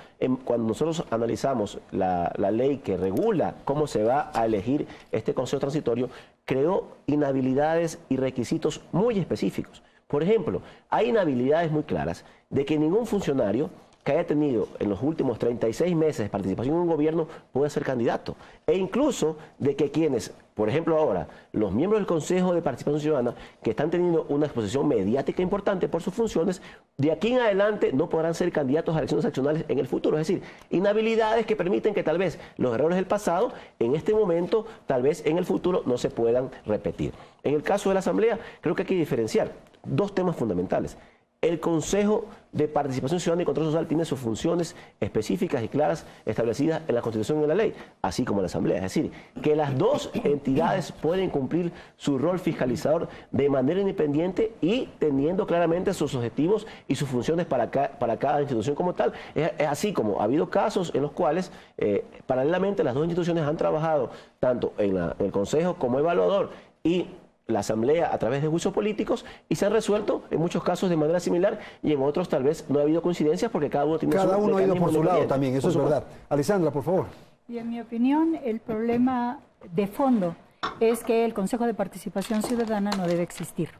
cuando nosotros analizamos la ley que regula cómo se va a elegir este Consejo Transitorio, creó inhabilidades y requisitos muy específicos. Por ejemplo, hay inhabilidades muy claras de que ningún funcionario que haya tenido en los últimos 36 meses de participación en un gobierno puede ser candidato. E incluso de que quienes, por ejemplo ahora, los miembros del Consejo de Participación Ciudadana, que están teniendo una exposición mediática importante por sus funciones, de aquí en adelante no podrán ser candidatos a elecciones accionales en el futuro. Es decir, inhabilidades que permiten que tal vez los errores del pasado, en este momento, tal vez en el futuro, no se puedan repetir. En el caso de la Asamblea, creo que hay que diferenciar dos temas fundamentales. El Consejo de Participación Ciudadana y Control Social tiene sus funciones específicas y claras establecidas en la Constitución y en la ley, así como la Asamblea. Es decir, que las dos entidades pueden cumplir su rol fiscalizador de manera independiente y teniendo claramente sus objetivos y sus funciones para cada institución como tal. Es así como ha habido casos en los cuales paralelamente las dos instituciones han trabajado tanto en el Consejo como evaluador y la Asamblea a través de juicios políticos y se han resuelto en muchos casos de manera similar y en otros tal vez no ha habido coincidencias porque cada uno tiene Cada uno ha ido por su lado también, eso es verdad. Alessandra, por favor. Y en mi opinión, el problema de fondo es que el Consejo de Participación Ciudadana no debe existir.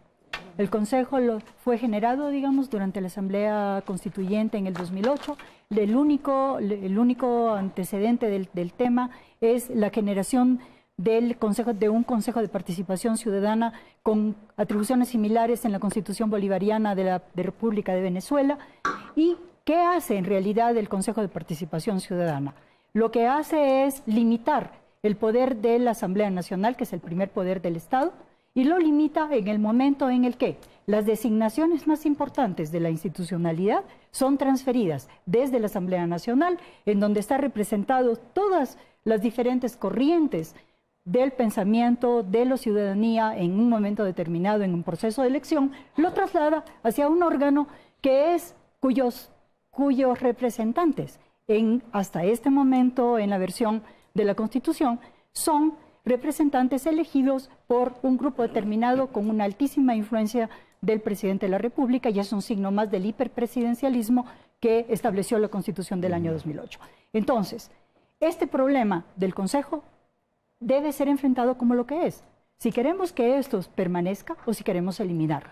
El Consejo fue generado, digamos, durante la Asamblea Constituyente en el 2008. El único antecedente del tema es la generación de un Consejo de Participación Ciudadana con atribuciones similares en la Constitución Bolivariana de la República de Venezuela. ¿Y qué hace en realidad el Consejo de Participación Ciudadana? Lo que hace es limitar el poder de la Asamblea Nacional, que es el primer poder del Estado, y lo limita en el momento en el que las designaciones más importantes de la institucionalidad son transferidas desde la Asamblea Nacional, en donde están representados todas las diferentes corrientes del pensamiento de la ciudadanía en un momento determinado, en un proceso de elección, lo traslada hacia un órgano que es cuyos representantes hasta este momento en la versión de la Constitución son representantes elegidos por un grupo determinado con una altísima influencia del presidente de la República, y es un signo más del hiperpresidencialismo que estableció la Constitución del año 2008. Entonces, este problema del Consejo debe ser enfrentado como lo que es. Si queremos que esto permanezca o si queremos eliminarlo,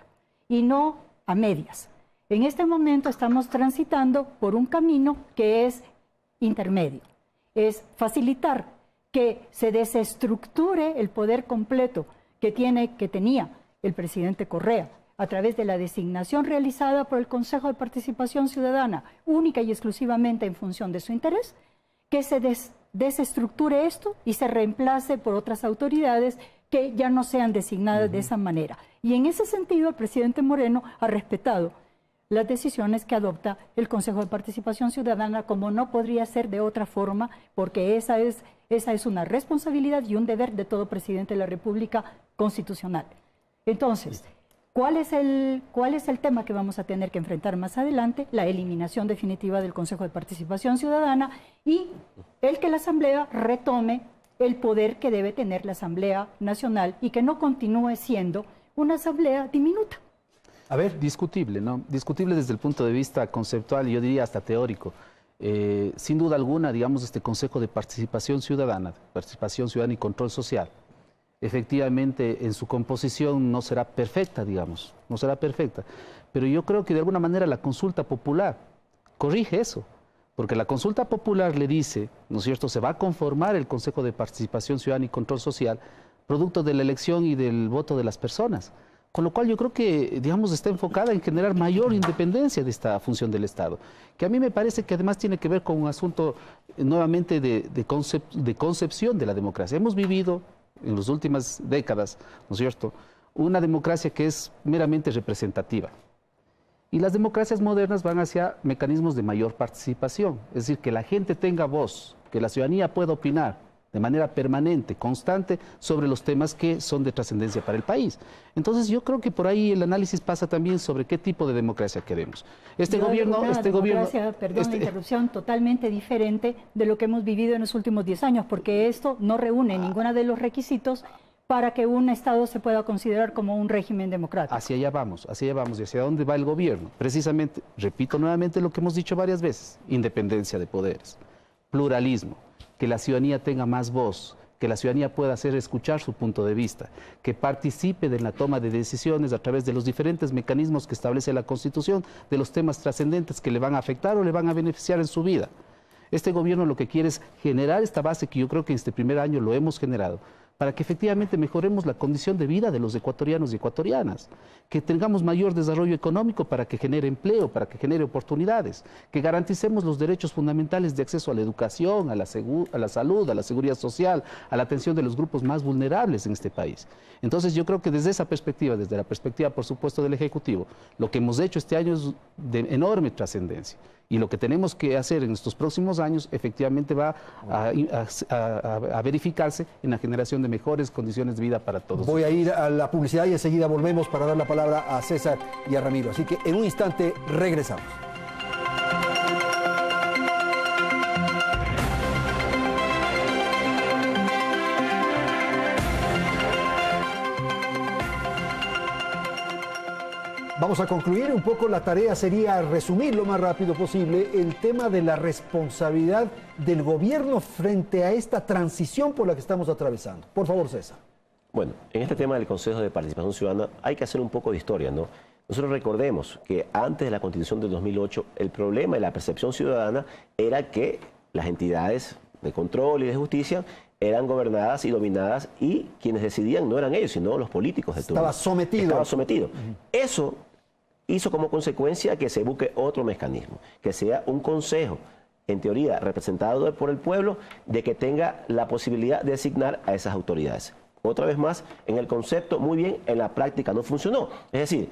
y no a medias. En este momento estamos transitando por un camino que es intermedio. Es facilitar que se desestructure el poder completo que tenía el presidente Correa a través de la designación realizada por el Consejo de Participación Ciudadana, única y exclusivamente en función de su interés, que se desestructure esto y se reemplace por otras autoridades que ya no sean designadas de esa manera. Y en ese sentido, el presidente Moreno ha respetado las decisiones que adopta el Consejo de Participación Ciudadana, como no podría ser de otra forma, porque esa es una responsabilidad y un deber de todo presidente de la República constitucional. Entonces, ¿cuál es el tema que vamos a tener que enfrentar más adelante? La eliminación definitiva del Consejo de Participación Ciudadana y el que la Asamblea retome el poder que debe tener la Asamblea Nacional y que no continúe siendo una asamblea diminuta. A ver, discutible, ¿no? Discutible desde el punto de vista conceptual y yo diría hasta teórico. Sin duda alguna, digamos, este Consejo de Participación Ciudadana y Control Social, efectivamente en su composición no será perfecta, digamos, no será perfecta. Pero yo creo que de alguna manera la consulta popular corrige eso, porque la consulta popular le dice, ¿no es cierto?, se va a conformar el Consejo de Participación Ciudadana y Control Social producto de la elección y del voto de las personas. Con lo cual yo creo que, digamos, está enfocada en generar mayor independencia de esta función del Estado, que a mí me parece que además tiene que ver con un asunto nuevamente de concepción de la democracia. Hemos vivido en las últimas décadas, ¿no es cierto?, una democracia que es meramente representativa. Y las democracias modernas van hacia mecanismos de mayor participación, es decir, que la gente tenga voz, que la ciudadanía pueda opinar de manera permanente, constante, sobre los temas que son de trascendencia para el país. Entonces yo creo que por ahí el análisis pasa también sobre qué tipo de democracia queremos. Perdón la interrupción, totalmente diferente de lo que hemos vivido en los últimos 10 años, porque esto no reúne ninguno de los requisitos para que un Estado se pueda considerar como un régimen democrático. Hacia allá vamos, y hacia dónde va el gobierno. Precisamente, repito nuevamente lo que hemos dicho varias veces, independencia de poderes, pluralismo, que la ciudadanía tenga más voz, que la ciudadanía pueda hacer escuchar su punto de vista, que participe de la toma de decisiones a través de los diferentes mecanismos que establece la Constitución, de los temas trascendentes que le van a afectar o le van a beneficiar en su vida. Este gobierno lo que quiere es generar esta base que yo creo que en este primer año lo hemos generado, para que efectivamente mejoremos la condición de vida de los ecuatorianos y ecuatorianas, que tengamos mayor desarrollo económico para que genere empleo, para que genere oportunidades, que garanticemos los derechos fundamentales de acceso a la educación, a la salud, a la seguridad social, a la atención de los grupos más vulnerables en este país. Entonces yo creo que desde esa perspectiva, desde la perspectiva por supuesto del Ejecutivo, lo que hemos hecho este año es de enorme trascendencia. Y lo que tenemos que hacer en estos próximos años efectivamente va a verificarse en la generación de mejores condiciones de vida para todos. Voy a ir a la publicidad y enseguida volvemos para dar la palabra a César y a Ramiro. Así que en un instante regresamos. Vamos a concluir un poco, la tarea sería resumir lo más rápido posible el tema de la responsabilidad del gobierno frente a esta transición por la que estamos atravesando. Por favor, César. Bueno, en este tema del Consejo de Participación Ciudadana hay que hacer un poco de historia, ¿no? Nosotros recordemos que antes de la Constitución del 2008, el problema de la percepción ciudadana era que las entidades de control y de justicia eran gobernadas y dominadas y quienes decidían no eran ellos, sino los políticos de turno. Estaba sometido. Estaba sometido. Eso hizo como consecuencia que se busque otro mecanismo, que sea un consejo, en teoría representado por el pueblo, de que tenga la posibilidad de designar a esas autoridades. Otra vez más, en el concepto, muy bien, en la práctica no funcionó. Es decir,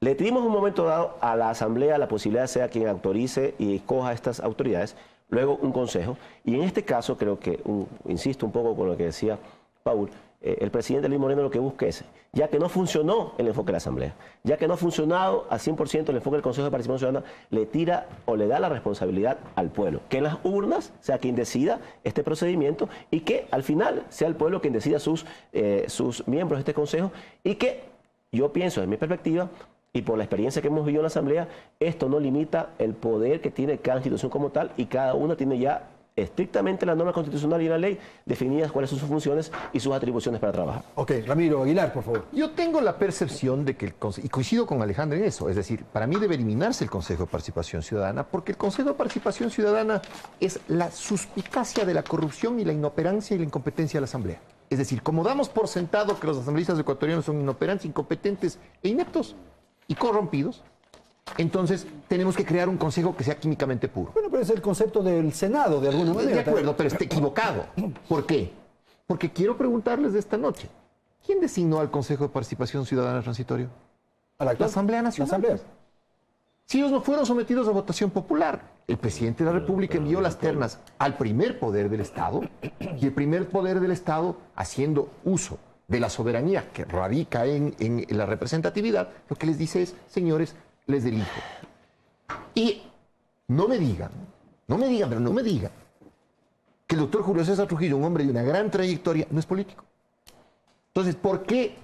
le dimos un momento dado a la Asamblea la posibilidad de ser quien autorice y escoja a estas autoridades, luego un consejo, y en este caso creo que, insisto un poco con lo que decía Paul, el presidente Luis Moreno lo que busca es, ya que no funcionó el enfoque de la Asamblea, ya que no ha funcionado al 100% el enfoque del Consejo de Participación Ciudadana, le tira o le da la responsabilidad al pueblo. Que en las urnas sea quien decida este procedimiento y que al final sea el pueblo quien decida sus miembros de este Consejo, y que yo pienso, desde mi perspectiva, y por la experiencia que hemos vivido en la Asamblea, esto no limita el poder que tiene cada institución como tal, y cada una tiene ya estrictamente la norma constitucional y la ley definidas cuáles son sus funciones y sus atribuciones para trabajar. Ok, Ramiro Aguilar, por favor. Yo tengo la percepción de que el Consejo, y coincido con Alejandro en eso, es decir, para mí debe eliminarse el Consejo de Participación Ciudadana, porque el Consejo de Participación Ciudadana es la suspicacia de la corrupción y la inoperancia y la incompetencia de la Asamblea. Es decir, como damos por sentado que los asambleístas ecuatorianos son inoperantes, incompetentes e ineptos y corrompidos, entonces tenemos que crear un consejo que sea químicamente puro. Bueno, pero es el concepto del Senado, de alguna manera. De acuerdo, pero está equivocado. ¿Por qué? Porque quiero preguntarles de esta noche, ¿quién designó al Consejo de Participación Ciudadana Transitorio? ¿A la Asamblea Nacional? La Asamblea. Si ellos no fueron sometidos a votación popular, el presidente de la República envió las ternas al primer poder del Estado, y el primer poder del Estado, haciendo uso de la soberanía que radica en la representatividad, lo que les dice es, señores, les delijo. Y no me digan que el doctor Julio César Trujillo, un hombre de una gran trayectoria, no es político. Entonces, ¿por qué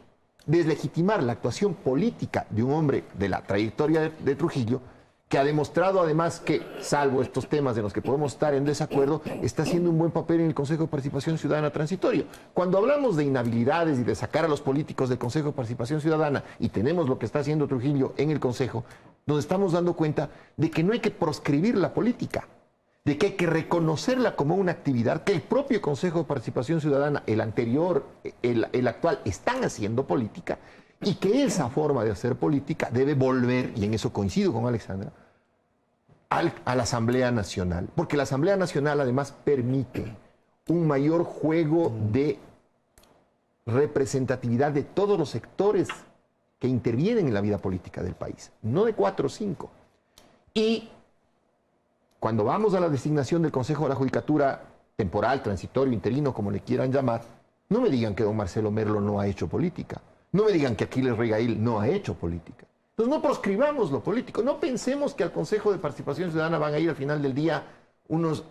deslegitimar la actuación política de un hombre de la trayectoria de Trujillo, que ha demostrado además que, salvo estos temas en los que podemos estar en desacuerdo, está haciendo un buen papel en el Consejo de Participación Ciudadana Transitorio? Cuando hablamos de inhabilidades y de sacar a los políticos del Consejo de Participación Ciudadana, y tenemos lo que está haciendo Trujillo en el Consejo, nos estamos dando cuenta de que no hay que proscribir la política, de que hay que reconocerla como una actividad que el propio Consejo de Participación Ciudadana, el anterior, el actual, están haciendo política, y que esa forma de hacer política debe volver, y en eso coincido con Alexandra, a la Asamblea Nacional. Porque la Asamblea Nacional además permite un mayor juego de representatividad de todos los sectores que intervienen en la vida política del país, no de 4 o 5. Y cuando vamos a la designación del Consejo de la Judicatura temporal, transitorio, interino, como le quieran llamar, no me digan que don Marcelo Merlo no ha hecho política. No me digan que Aquiles Regail no ha hecho política. Entonces no proscribamos lo político. No pensemos que al Consejo de Participación Ciudadana van a ir al final del día unos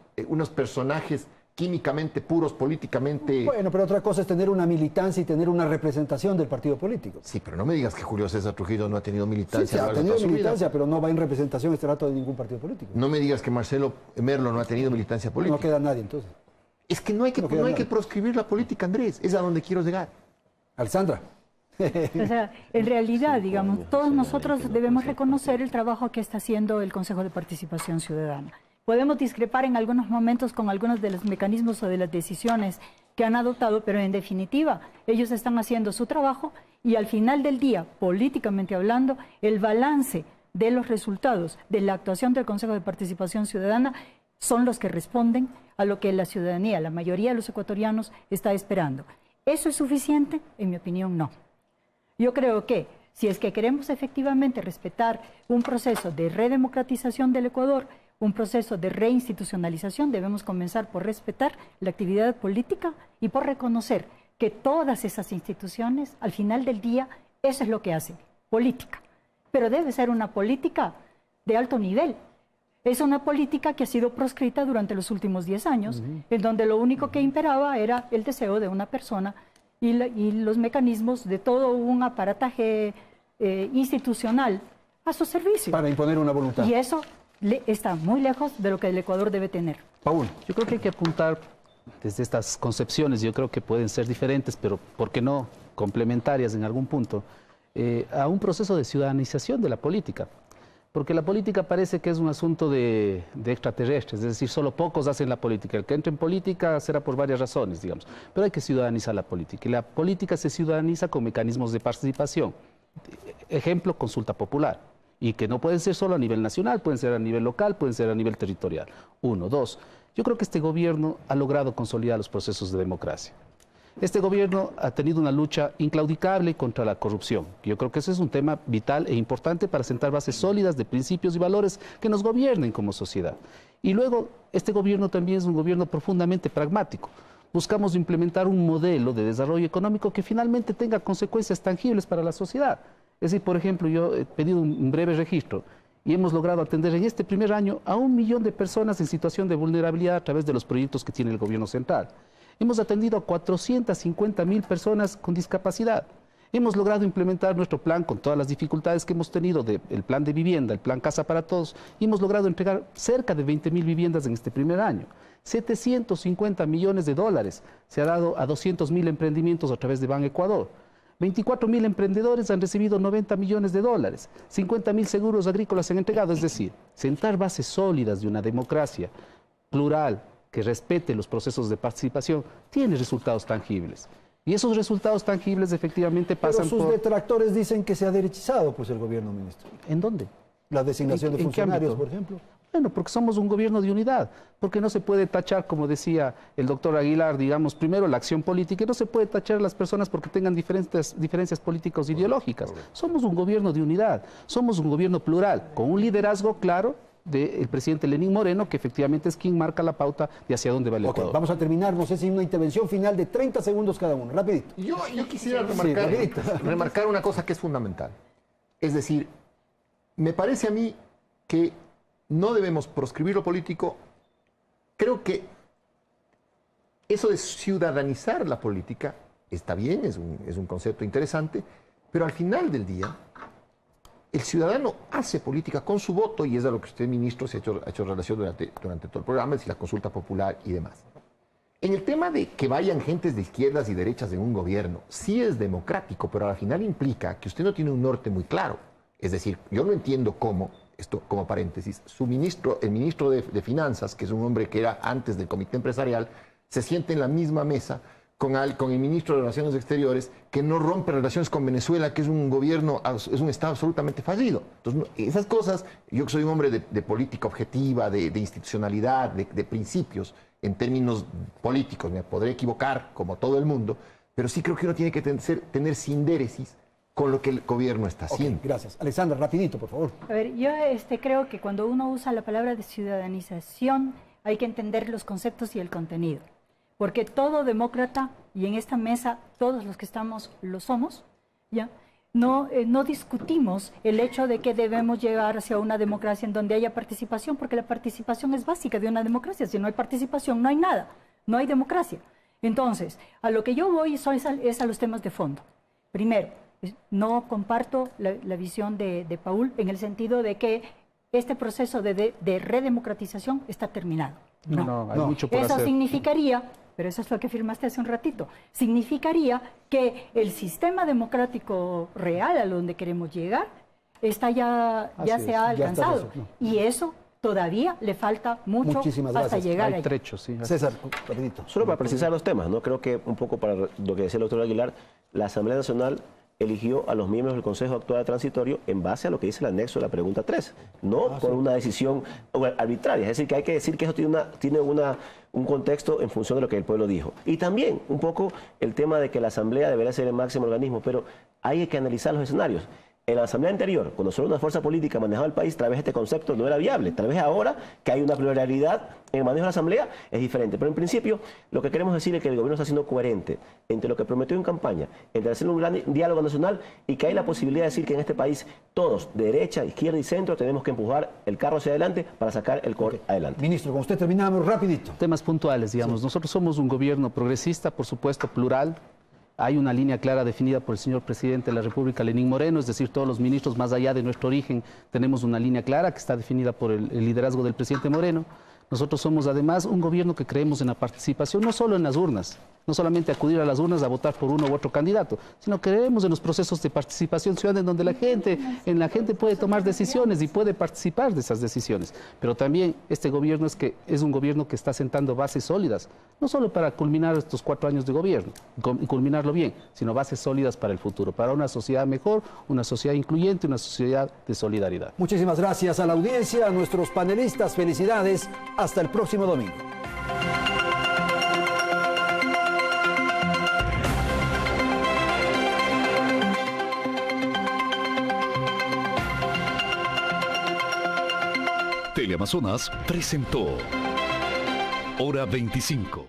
personajes químicamente puros, políticamente... Bueno, pero otra cosa es tener una militancia y tener una representación del partido político. Sí, pero no me digas que Julio César Trujillo no ha tenido militancia. Sí, ha tenido militancia, pero no va en representación este rato de ningún partido político. No me digas que Marcelo Merlo no ha tenido militancia política. No queda nadie, entonces. Es que no hay que proscribir la política, Andrés. Es a donde quiero llegar. Alexandra. O sea, en realidad, digamos, todos nosotros debemos reconocer el trabajo que está haciendo el Consejo de Participación Ciudadana. Podemos discrepar en algunos momentos con algunos de los mecanismos o de las decisiones que han adoptado, pero en definitiva, ellos están haciendo su trabajo y al final del día, políticamente hablando, el balance de los resultados de la actuación del Consejo de Participación Ciudadana son los que responden a lo que la ciudadanía, la mayoría de los ecuatorianos, está esperando. ¿Eso es suficiente? En mi opinión, no. Yo creo que si es que queremos efectivamente respetar un proceso de redemocratización del Ecuador, un proceso de reinstitucionalización, debemos comenzar por respetar la actividad política y por reconocer que todas esas instituciones, al final del día, eso es lo que hacen, política. Pero debe ser una política de alto nivel. Es una política que ha sido proscrita durante los últimos 10 años, en donde lo único que imperaba era el deseo de una persona y los mecanismos de todo un aparataje institucional a su servicio. Para imponer una voluntad. Y eso está muy lejos de lo que el Ecuador debe tener. Paul. Yo creo que hay que apuntar desde estas concepciones, yo creo que pueden ser diferentes, pero ¿por qué no complementarias en algún punto? A un proceso de ciudadanización de la política. Porque la política parece que es un asunto de extraterrestres, es decir, solo pocos hacen la política. El que entre en política será por varias razones, digamos. Pero hay que ciudadanizar la política. Y la política se ciudadaniza con mecanismos de participación. Ejemplo, consulta popular. Y que no pueden ser solo a nivel nacional, pueden ser a nivel local, pueden ser a nivel territorial. 1, 2. Yo creo que este gobierno ha logrado consolidar los procesos de democracia. Este gobierno ha tenido una lucha inclaudicable contra la corrupción. Yo creo que ese es un tema vital e importante para sentar bases sólidas de principios y valores que nos gobiernen como sociedad. Y luego, este gobierno también es un gobierno profundamente pragmático. buscamos implementar un modelo de desarrollo económico que finalmente tenga consecuencias tangibles para la sociedad. Es decir, por ejemplo, yo he pedido un breve registro y hemos logrado atender en este primer año a 1 millón de personas en situación de vulnerabilidad a través de los proyectos que tiene el gobierno central. Hemos atendido a 450.000 personas con discapacidad. Hemos logrado implementar nuestro plan con todas las dificultades que hemos tenido, el plan de vivienda, el plan Casa para Todos, y hemos logrado entregar cerca de 20.000 viviendas en este primer año. 750 millones de dólares se ha dado a 200.000 emprendimientos a través de Ban Ecuador. 24.000 emprendedores han recibido 90 millones de dólares. 50.000 seguros agrícolas se han entregado. Es decir, sentar bases sólidas de una democracia plural que respete los procesos de participación tiene resultados tangibles. Y esos resultados tangibles efectivamente pasan por... Pero sus detractores dicen que se ha derechizado pues el gobierno, ministro. ¿En dónde? La designación de funcionarios, por ejemplo. Bueno, porque somos un gobierno de unidad, porque no se puede tachar, como decía el doctor Aguilar, digamos, primero la acción política, y no se puede tachar a las personas porque tengan diferencias políticas ideológicas. Somos un gobierno de unidad, somos un gobierno plural, con un liderazgo claro del presidente Lenín Moreno, que efectivamente es quien marca la pauta de hacia dónde va el Ecuador. Vamos a terminar, no sé si una intervención final de 30 segundos cada uno, rapidito. Yo quisiera remarcar una cosa que es fundamental. Es decir, me parece a mí que no debemos proscribir lo político. Creo que eso de ciudadanizar la política está bien, es un concepto interesante, pero al final del día el ciudadano hace política con su voto, y es a lo que usted, ministro, se ha hecho relación durante todo el programa, es la consulta popular y demás. En el tema de que vayan gentes de izquierdas y derechas en un gobierno, sí es democrático, pero al final implica que usted no tiene un norte muy claro. Es decir, yo no entiendo cómo, esto como paréntesis, el ministro de Finanzas, que es un hombre que era antes del comité empresarial, se siente en la misma mesa con el ministro de Relaciones Exteriores, que no rompe relaciones con Venezuela, que es un gobierno, es un Estado absolutamente fallido. Entonces, esas cosas, yo que soy un hombre de política objetiva, de institucionalidad, de principios, en términos políticos, me podré equivocar como todo el mundo, pero sí creo que uno tiene que tener sindéresis con lo que el gobierno está haciendo. Gracias. Alexandra, rapidito, por favor. A ver, yo creo que cuando uno usa la palabra de ciudadanización hay que entender los conceptos y el contenido. Porque todo demócrata, y en esta mesa todos los que estamos lo somos, ¿ya? No discutimos el hecho de que debemos llegar hacia una democracia en donde haya participación, porque la participación es básica de una democracia. Si no hay participación, no hay nada, no hay democracia. Entonces, a lo que yo voy es a los temas de fondo. Primero, no comparto la visión de Paul en el sentido de que este proceso de redemocratización está terminado. No, hay mucho por hacer. Eso significaría, pero eso es lo que firmaste hace un ratito, significaría que el sistema democrático real a donde queremos llegar ya se ha alcanzado. Y eso todavía le falta mucho hasta llegar ahí. César, rapidito. Solo para precisar los temas, ¿no? Creo que un poco para lo que decía el doctor Aguilar, la Asamblea Nacional eligió a los miembros del Consejo Actual Transitorio en base a lo que dice el anexo de la pregunta 3, no por una decisión arbitraria. Es decir, que hay que decir que eso tiene un contexto en función de lo que el pueblo dijo. Y también un poco el tema de que la Asamblea debería ser el máximo organismo, pero hay que analizar los escenarios. En la Asamblea anterior, cuando solo una fuerza política manejaba el país, tal vez este concepto no era viable. Tal vez ahora, que hay una pluralidad en el manejo de la Asamblea, es diferente. Pero en principio, lo que queremos decir es que el gobierno está siendo coherente entre lo que prometió en campaña, entre hacer un gran diálogo nacional y que hay la posibilidad de decir que en este país todos, derecha, izquierda y centro, tenemos que empujar el carro hacia adelante para sacar el core adelante. Ministro, con usted terminamos rapidito. Temas puntuales, digamos. Sí. Nosotros somos un gobierno progresista, por supuesto, plural. Hay una línea clara definida por el señor presidente de la República, Lenín Moreno, es decir, todos los ministros, más allá de nuestro origen, tenemos una línea clara que está definida por el liderazgo del presidente Moreno. Nosotros somos además un gobierno que creemos en la participación, no solo en las urnas, no solamente acudir a las urnas a votar por uno u otro candidato, sino creemos en los procesos de participación ciudadana en donde la gente puede tomar decisiones y puede participar de esas decisiones. Pero también este gobierno es un gobierno que está sentando bases sólidas, no solo para culminar estos 4 años de gobierno y culminarlo bien, sino bases sólidas para el futuro, para una sociedad mejor, una sociedad incluyente, una sociedad de solidaridad. Muchísimas gracias a la audiencia, a nuestros panelistas, felicidades. Hasta el próximo domingo. Teleamazonas presentó Hora 25.